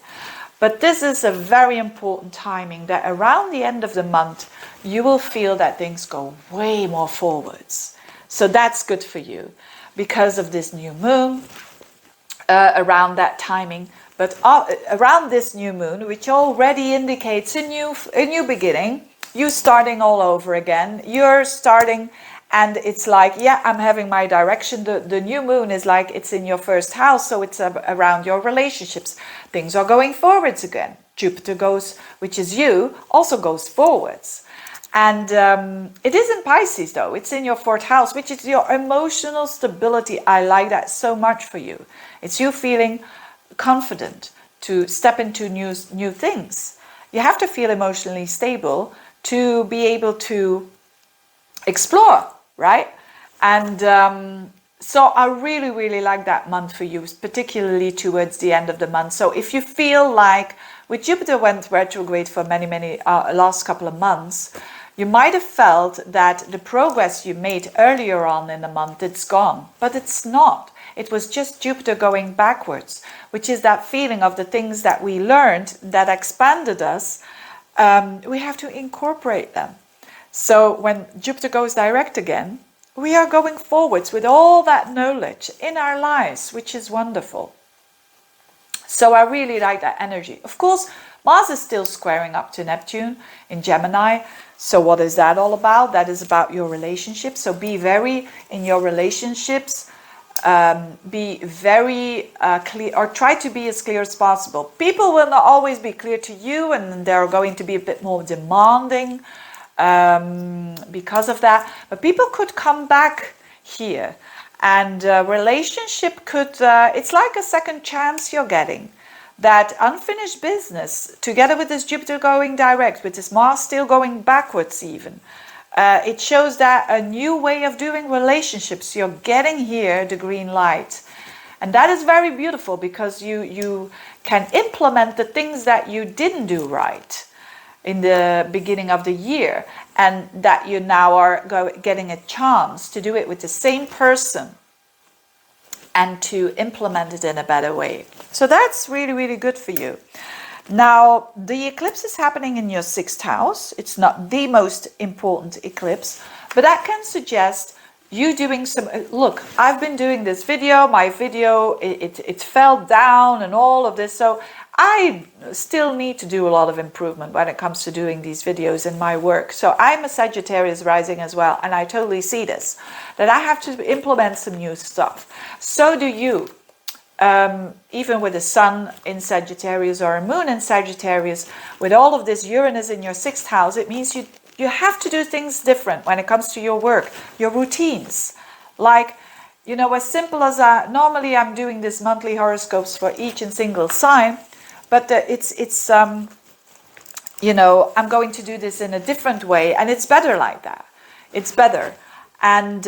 But this is a very important timing, that around the end of the month, you will feel that things go way more forwards. So that's good for you because of this new moon around that timing. But around this new moon, which already indicates a new beginning, you starting all over again. You're starting, and it's like, yeah, I'm having my direction. The new moon is like, it's in your first house, so it's around your relationships. Things are going forwards again. Jupiter goes, which is you, also goes forwards. And it is in Pisces, though. It's in your 4th house, which is your emotional stability. I like that so much for you. It's you feeling confident to step into new things. You have to feel emotionally stable to be able to explore, right? And so I really, really like that month for you, particularly towards the end of the month. So if you feel like, with Jupiter went retrograde for many last couple of months, you might have felt that the progress you made earlier on in the month, it's gone, but it's not. It was just Jupiter going backwards, which is that feeling of the things that we learned that expanded us. We have to incorporate them. So when Jupiter goes direct again, we are going forwards with all that knowledge in our lives, which is wonderful. So I really like that energy. Of course, Mars is still squaring up to Neptune in Gemini. So what is that all about? That is about your relationships. So be very in your relationships. Be very clear, or try to be as clear as possible. People will not always be clear to you, and they're going to be a bit more demanding because of that. But people could come back here, and relationship could, it's like a second chance you're getting. That unfinished business, together with this Jupiter going direct, with this Mars still going backwards even, it shows that a new way of doing relationships, you're getting here the green light. And that is very beautiful, because you can implement the things that you didn't do right in the beginning of the year, and that you now are getting a chance to do it with the same person and to implement it in a better way. So that's really, really good for you. Now, the eclipse is happening in your 6th house. It's not the most important eclipse, but that can suggest you doing some, look, I've been doing this video, my video, it fell down and all of this. So I still need to do a lot of improvement when it comes to doing these videos in my work. So I'm a Sagittarius rising as well, and I totally see this, that I have to implement some new stuff. So do you. Even with the sun in Sagittarius or a moon in Sagittarius, with all of this Uranus in your 6th house, it means you have to do things different when it comes to your work, your routines. Like, you know, as simple as normally I'm doing this monthly horoscopes for each and single sign, but you know, I'm going to do this in a different way, and it's better like that. It's better. And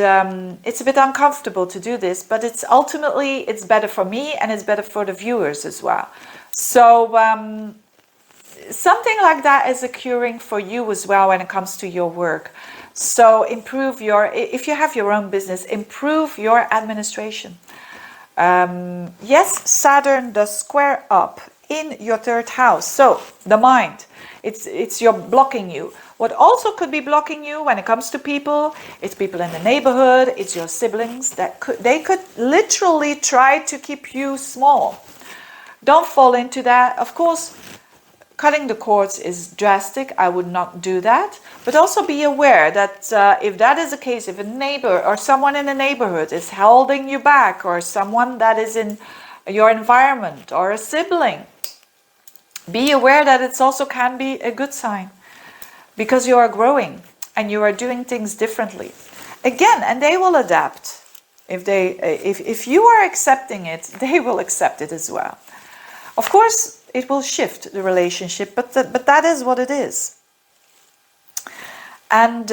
it's a bit uncomfortable to do this, but it's ultimately, it's better for me, and it's better for the viewers as well. So something like that is occurring for you as well when it comes to your work. So improve your, if you have your own business, improve your administration. Yes, Saturn does square up in your 3rd house. So the mind, it's you're blocking you. What also could be blocking you when it comes to people, it's people in the neighborhood, it's your siblings that they could literally try to keep you small. Don't fall into that. Of course, cutting the cords is drastic. I would not do that. But also be aware that if that is the case, if a neighbor or someone in the neighborhood is holding you back, or someone that is in your environment, or a sibling, be aware that it's also can be a good sign, because you are growing and you are doing things differently. Again, and they will adapt. If you are accepting it, they will accept it as well. Of course, it will shift the relationship, but that is what it is. And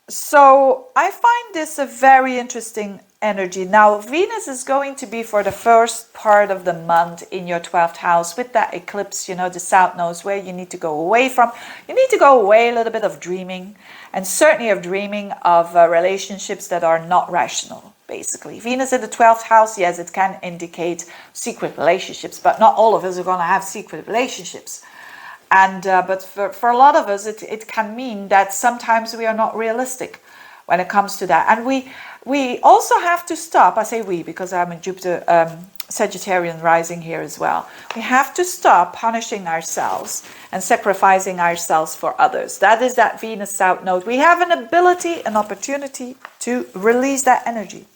so I find this a very interesting energy. Now, Venus is going to be for the first part of the month in your 12th house with that eclipse, you know, the south node, where you need to go away from. You need to go away a little bit of dreaming, and certainly of dreaming of relationships that are not rational, basically. Venus in the 12th house, yes, it can indicate secret relationships, but not all of us are going to have secret relationships. And but for a lot of us, it can mean that sometimes we are not realistic when it comes to that. And we also have to stop. I say we because I'm a Jupiter Sagittarian rising here as well. We have to stop punishing ourselves and sacrificing ourselves for others. That is that Venus South Node. We have an ability, an opportunity to release that energy,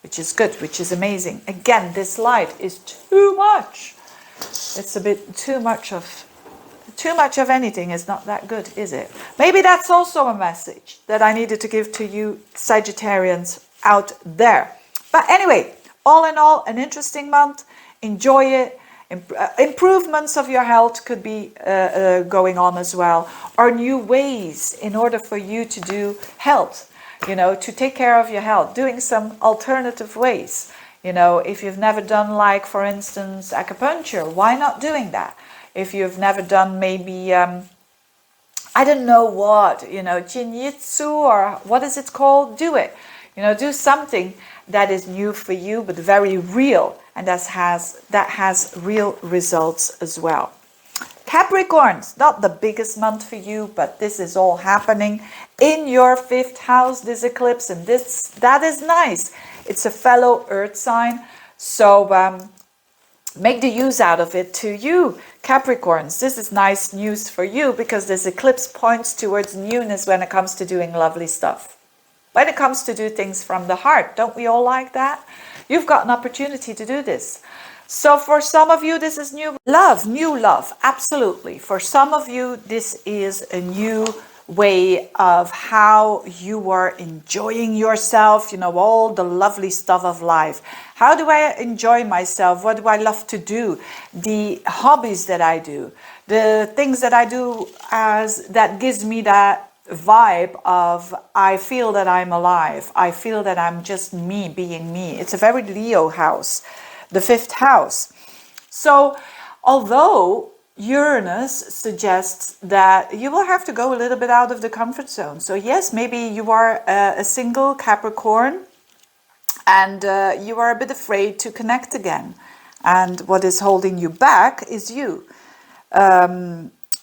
which is good, which is amazing. Again, this light is too much. It's a bit too much of anything is not that good, is it? Maybe that's also a message that I needed to give to you Sagittarians out there. But anyway, all in all, an interesting month. Enjoy it. Improvements of your health could be going on as well, or new ways in order for you to do health, you know, to take care of your health, doing some alternative ways. You know, if you've never done, like, for instance, acupuncture, why not doing that? If you've never done maybe, I don't know what, you know, jiu-jitsu or what is it called? Do it. You know, do something that is new for you, but very real, and that has real results as well. Capricorns, not the biggest month for you, but this is all happening in your 5th house, this eclipse, and that is nice. It's a fellow earth sign, so make the use out of it to you, Capricorns. This is nice news for you because this eclipse points towards newness when it comes to doing lovely stuff. When it comes to do things from the heart, don't we all like that? You've got an opportunity to do this. So for some of you, this is new love, absolutely. For some of you, this is a new way of how you are enjoying yourself, you know, all the lovely stuff of life. How do I enjoy myself? What do I love to do? The hobbies that I do, the things that I do that gives me that vibe of I feel that I'm alive. I feel that I'm just me being me. It's a very Leo house, the 5th house. So although Uranus suggests that you will have to go a little bit out of the comfort zone. So yes, maybe you are a single Capricorn and you are a bit afraid to connect again. And what is holding you back is you.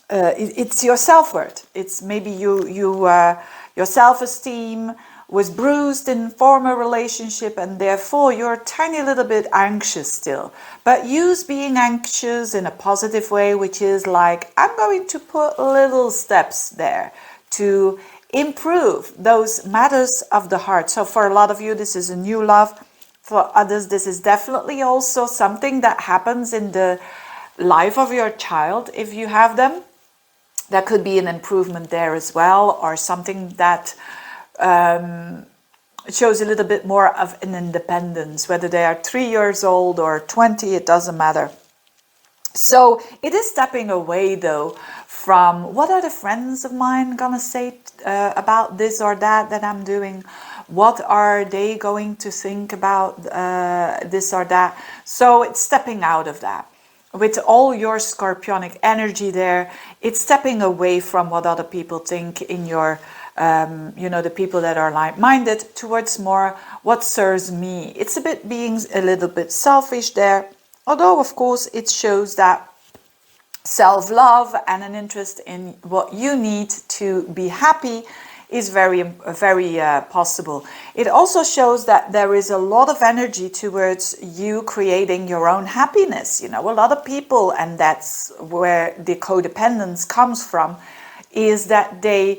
It's your self-worth. It's maybe your self-esteem was bruised in former relationship, and therefore you're a tiny little bit anxious still. But use being anxious in a positive way, which is like, I'm going to put little steps there to improve those matters of the heart. So for a lot of you, this is a new love. For others, this is definitely also something that happens in the life of your child, if you have them. That could be an improvement there as well, or something that shows a little bit more of an independence, whether they are 3 years old or 20, it doesn't matter. So it is stepping away though from what are the friends of mine gonna say about this or that I'm doing? What are they going to think about this or that? So it's stepping out of that. With all your scorpionic energy there, it's stepping away from what other people think in your you know, the people that are like-minded, towards more what serves me. It's a bit being a little bit selfish there, although of course it shows that self-love and an interest in what you need to be happy is very possible. It also shows that there is a lot of energy towards you creating your own happiness. You know, a lot of people, and that's where the codependence comes from, is that they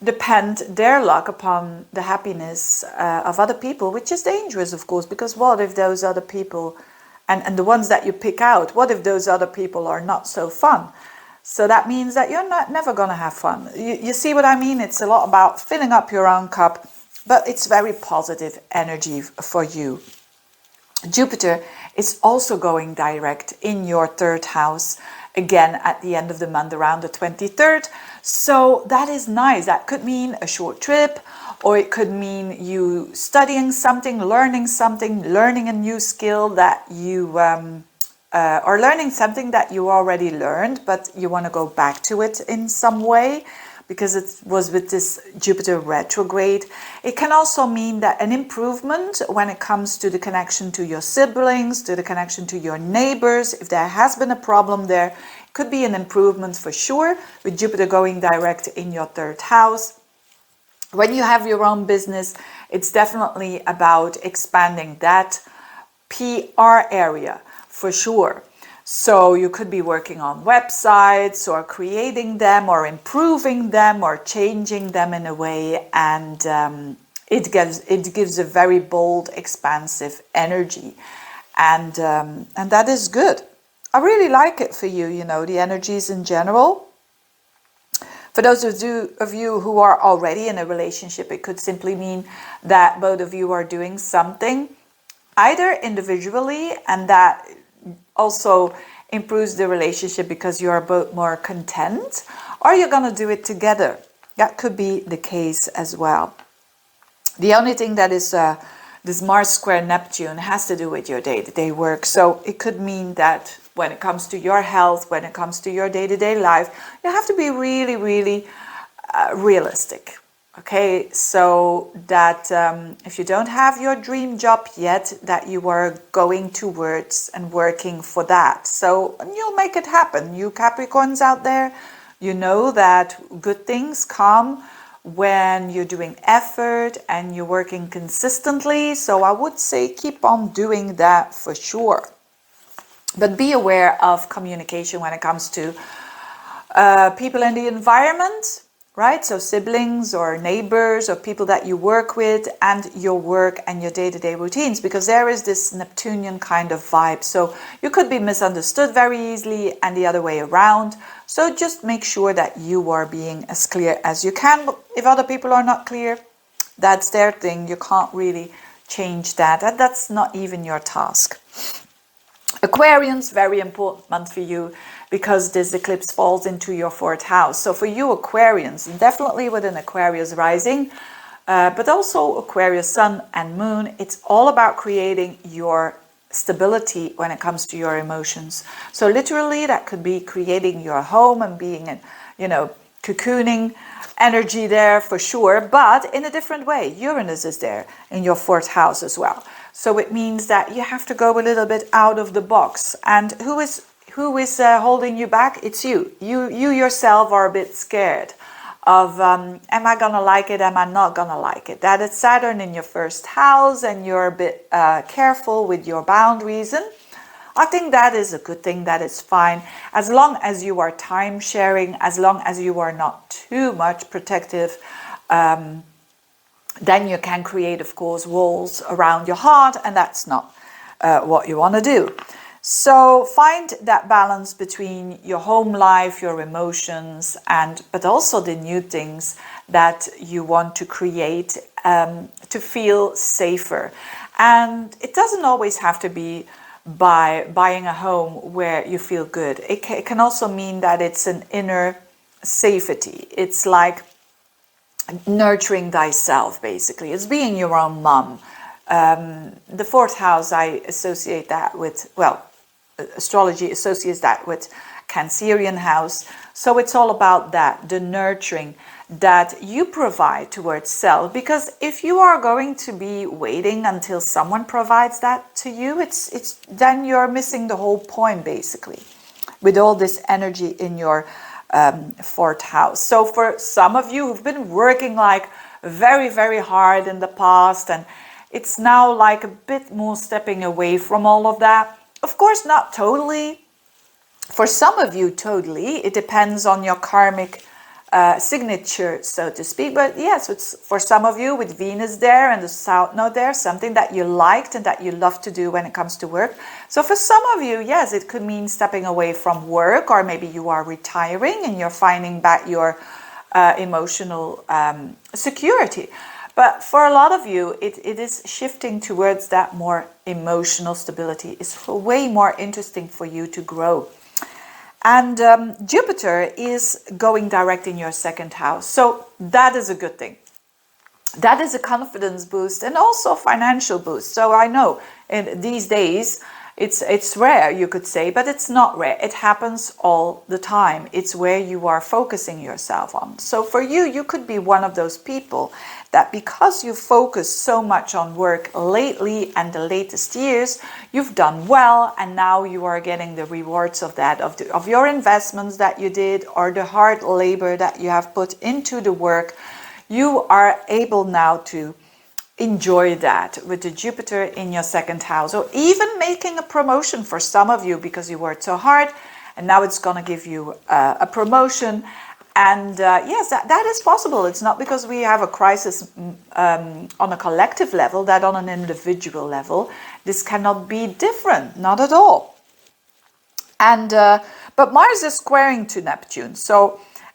depend their luck upon the happiness of other people, which is dangerous, of course, because what if those other people And the ones that you pick out, what if those other people are not so fun? So that means that you're never going to have fun. You see what I mean? It's a lot about filling up your own cup, but it's very positive energy for you. Jupiter is also going direct in your third house, again at the end of the month, around the 23rd. So that is nice. That could mean a short trip, or it could mean you studying something, learning a new skill that you, or learning something that you already learned, but you want to go back to it in some way, because it was with this Jupiter retrograde. It can also mean that an improvement when it comes to the connection to your siblings, to the connection to your neighbors. If there has been a problem there, it could be an improvement for sure, with Jupiter going direct in your third house. When you have your own business, it's definitely about expanding that PR area for sure. So you could be working on websites or creating them or improving them or changing them in a way, and it gives a very bold, expansive energy, and that is good. I really like it for you, you know, the energies in general. For those of you who are already in a relationship, it could simply mean that both of you are doing something either individually, and that also improves the relationship because you are both more content, or you're going to do it together. That could be the case as well. The only thing that is this Mars square Neptune has to do with your day-to-day work. So it could mean that when it comes to your health, when it comes to your day-to-day life, you have to be really, really realistic. Okay, so that if you don't have your dream job yet, that you are going towards and working for that. So you'll make it happen. You Capricorns out there, you know that good things come when you're doing effort and you're working consistently. So I would say keep on doing that for sure. But be aware of communication when it comes to people in the environment. Right? So siblings or neighbors or people that you work with, and your work and your day-to-day routines, because there is this Neptunian kind of vibe. So you could be misunderstood very easily, and the other way around. So just make sure that you are being as clear as you can. If other people are not clear, that's their thing. You can't really change that. That's not even your task. Aquarians, very important month for you, because this eclipse falls into your fourth house. So for you Aquarians, definitely with an Aquarius rising, but also Aquarius sun and moon, it's all about creating your stability when it comes to your emotions. So literally that could be creating your home and being in, you know, cocooning energy there for sure, but in a different way. Uranus is there in your fourth house as well. So it means that you have to go a little bit out of the box. And who is holding you back? It's you. You yourself are a bit scared of, am I going to like it? Am I not going to like it? That is Saturn in your first house, and you're a bit careful with your boundaries. And I think that is a good thing. That is fine. As long as you are time sharing, as long as you are not too much protective, then you can create, of course, walls around your heart, and that's not what you want to do. So find that balance between your home life, your emotions, but also the new things that you want to create to feel safer. And it doesn't always have to be by buying a home where you feel good. It can also mean that it's an inner safety. It's like nurturing thyself, basically. It's being your own mom. The fourth house, I associate that with, well, astrology associates that with Cancerian house. So it's all about that, the nurturing that you provide towards self. Because if you are going to be waiting until someone provides that to you, it's then you're missing the whole point, basically, with all this energy in your fourth house. So for some of you who've been working like very, very hard in the past, and it's now like a bit more stepping away from all of that. Of course, not totally. For some of you, totally. It depends on your karmic signature, so to speak. But yes, it's for some of you with Venus there and the South Node there, something that you liked and that you love to do when it comes to work. So for some of you, yes, it could mean stepping away from work, or maybe you are retiring and you're finding back your emotional security. But for a lot of you, it is shifting towards that more emotional stability. It's way more interesting for you to grow. And Jupiter is going direct in your second house. So that is a good thing. That is a confidence boost and also financial boost. So I know in these days it's rare, you could say, but it's not rare. It happens all the time. It's where you are focusing yourself on. So for you, you could be one of those people that because you focus so much on work lately and the latest years, you've done well, and now you are getting the rewards of that, of your investments that you did, or the hard labor that you have put into the work. You are able now to enjoy that with the Jupiter in your second house, or even making a promotion for some of you because you worked so hard and now it's going to give you a promotion. And yes, that is possible. It's not because we have a crisis on a collective level that on an individual level this cannot be different, not at all. And but Mars is squaring to Neptune,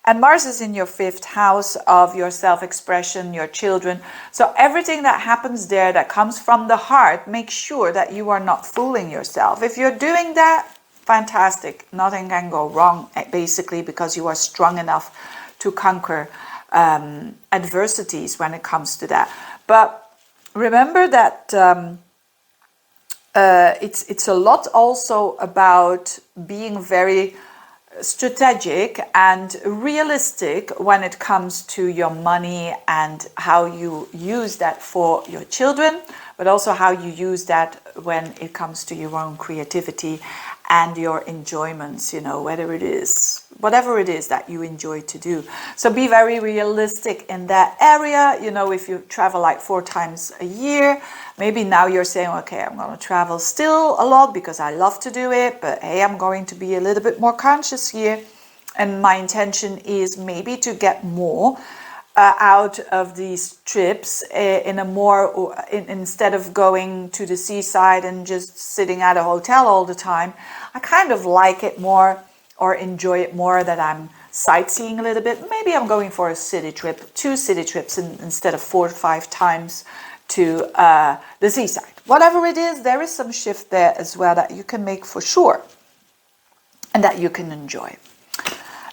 and Mars is in your fifth house of your self-expression, your children. So everything that happens there that comes from the heart, make sure that you are not fooling yourself. If you're doing that, fantastic. Nothing can go wrong, basically, because you are strong enough to conquer adversities when it comes to that. But remember that it's a lot also about being very strategic and realistic when it comes to your money and how you use that for your children, but also how you use that when it comes to your own creativity and your enjoyments, you know, whatever it is that you enjoy to do. So be very realistic in that area. You know, if you travel like 4 times a year, maybe now you're saying, okay, I'm going to travel still a lot because I love to do it, but hey, I'm going to be a little bit more conscious here. And my intention is maybe to get more out of these trips in a more, instead of going to the seaside and just sitting at a hotel all the time. I kind of like it more, or enjoy it more, that I'm sightseeing a little bit. Maybe I'm going for a city trip, 2 city trips instead of 4 or 5 times to the seaside. Whatever it is, there is some shift there as well that you can make for sure and that you can enjoy.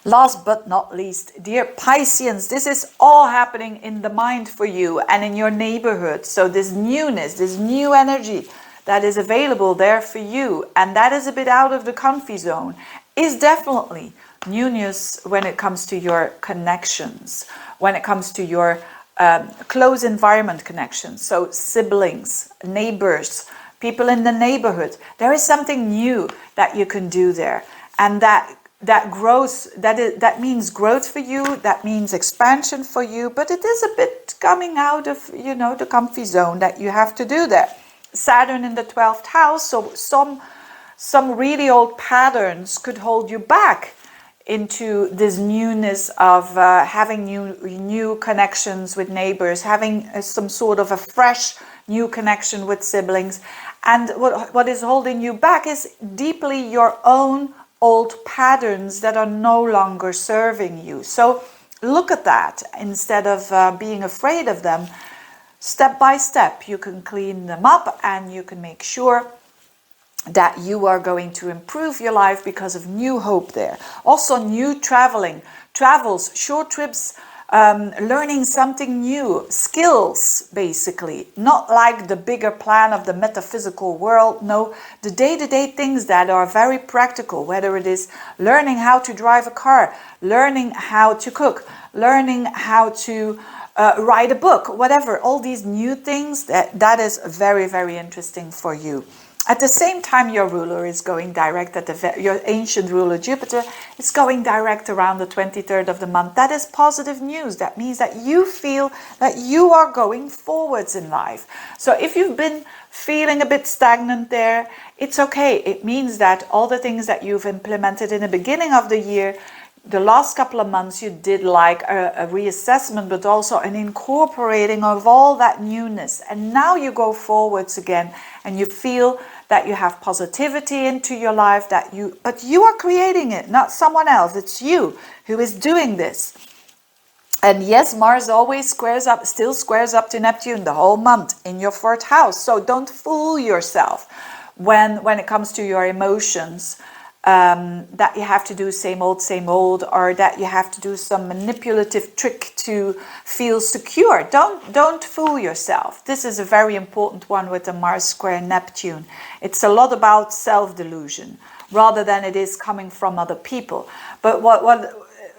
Last but not least, dear Pisceans, this is all happening in the mind for you and in your neighborhood. So this newness, this new energy that is available there for you, and that is a bit out of the comfy zone, is definitely newness when it comes to your connections, when it comes to your close environment connections. So siblings, neighbors, people in the neighborhood. There is something new that you can do there, and that growth, that means growth for you, that means expansion for you, but it is a bit coming out of, you know, the comfy zone that you have to do there. Saturn in the 12th house, so some really old patterns could hold you back into this newness of having new connections with neighbors, having some sort of a fresh new connection with siblings. And what is holding you back is deeply your own old patterns that are no longer serving you. So look at that. Instead of being afraid of them, step by step you can clean them up, and you can make sure that you are going to improve your life because of new hope there. Also new travels, short trips, learning something new, skills basically, not like the bigger plan of the metaphysical world. No, the day-to-day things that are very practical, whether it is learning how to drive a car, learning how to cook, learning how to write a book, whatever, all these new things, that is very, very interesting for you. At the same time, your ruler is going direct, your ancient ruler Jupiter is going direct around the 23rd of the month. That is positive news. That means that you feel that you are going forwards in life. So if you've been feeling a bit stagnant there, it's okay. It means that all the things that you've implemented in the beginning of the year, the last couple of months you did like a reassessment, but also an incorporating of all that newness. And now you go forwards again and you feel that you have positivity into your life, but you are creating it, not someone else. It's you who is doing this. And yes, Mars always still squares up to Neptune the whole month in your 4th house. So don't fool yourself when it comes to your emotions, that you have to do same old, or that you have to do some manipulative trick to feel secure. Don't fool yourself. This is a very important one with the Mars square Neptune. It's a lot about self-delusion rather than it is coming from other people. But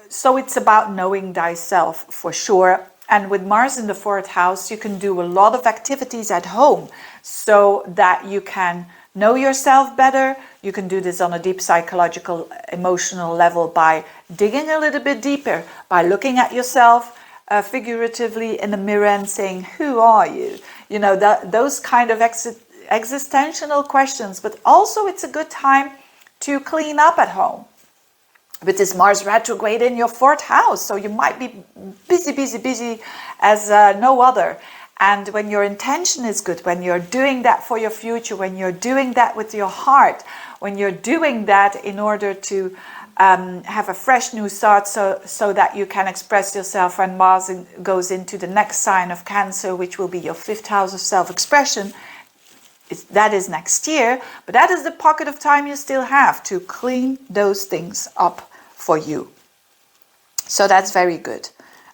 so it's about knowing thyself for sure. And with Mars in the 4th house, you can do a lot of activities at home so that you can know yourself better. You can do this on a deep psychological, emotional level by digging a little bit deeper, by looking at yourself figuratively in the mirror and saying, who are you? You know, those kind of existential questions. But also it's a good time to clean up at home with this Mars retrograde in your 4th house. So you might be busy as no other. And when your intention is good, when you're doing that for your future, when you're doing that with your heart, when you're doing that in order to have a fresh new start, so that you can express yourself when Mars goes into the next sign of Cancer, which will be your 5th house of self-expression. That is next year, but that is the pocket of time you still have to clean those things up for you. So that's very good.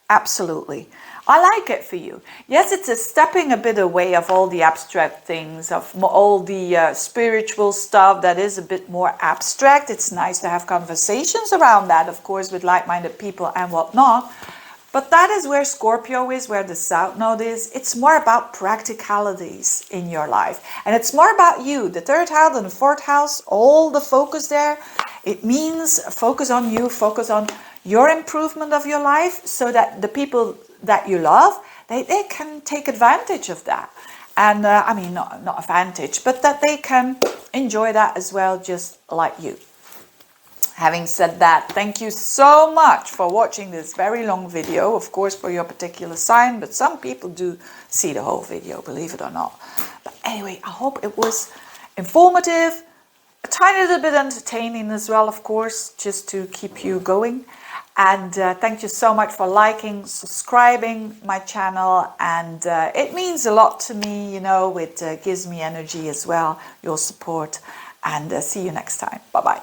Absolutely. I like it for you. Yes, it's a stepping a bit away of all the abstract things, of all the spiritual stuff that is a bit more abstract. It's nice to have conversations around that, of course, with like-minded people and whatnot. But that is where Scorpio is, where the South Node is. It's more about practicalities in your life. And it's more about you. The 3rd house and the 4th house, all the focus there. It means focus on you, focus on your improvement of your life, so that the people that you love, they can take advantage of that. And I mean, not advantage, but that they can enjoy that as well, just like you. Having said that, thank you so much for watching this very long video, of course, for your particular sign, but some people do see the whole video, believe it or not. But anyway, I hope it was informative, a tiny little bit entertaining as well, of course, just to keep you going. And thank you so much for liking, subscribing my channel, and it means a lot to me, you know, it gives me energy as well, your support, and see you next time. Bye-bye.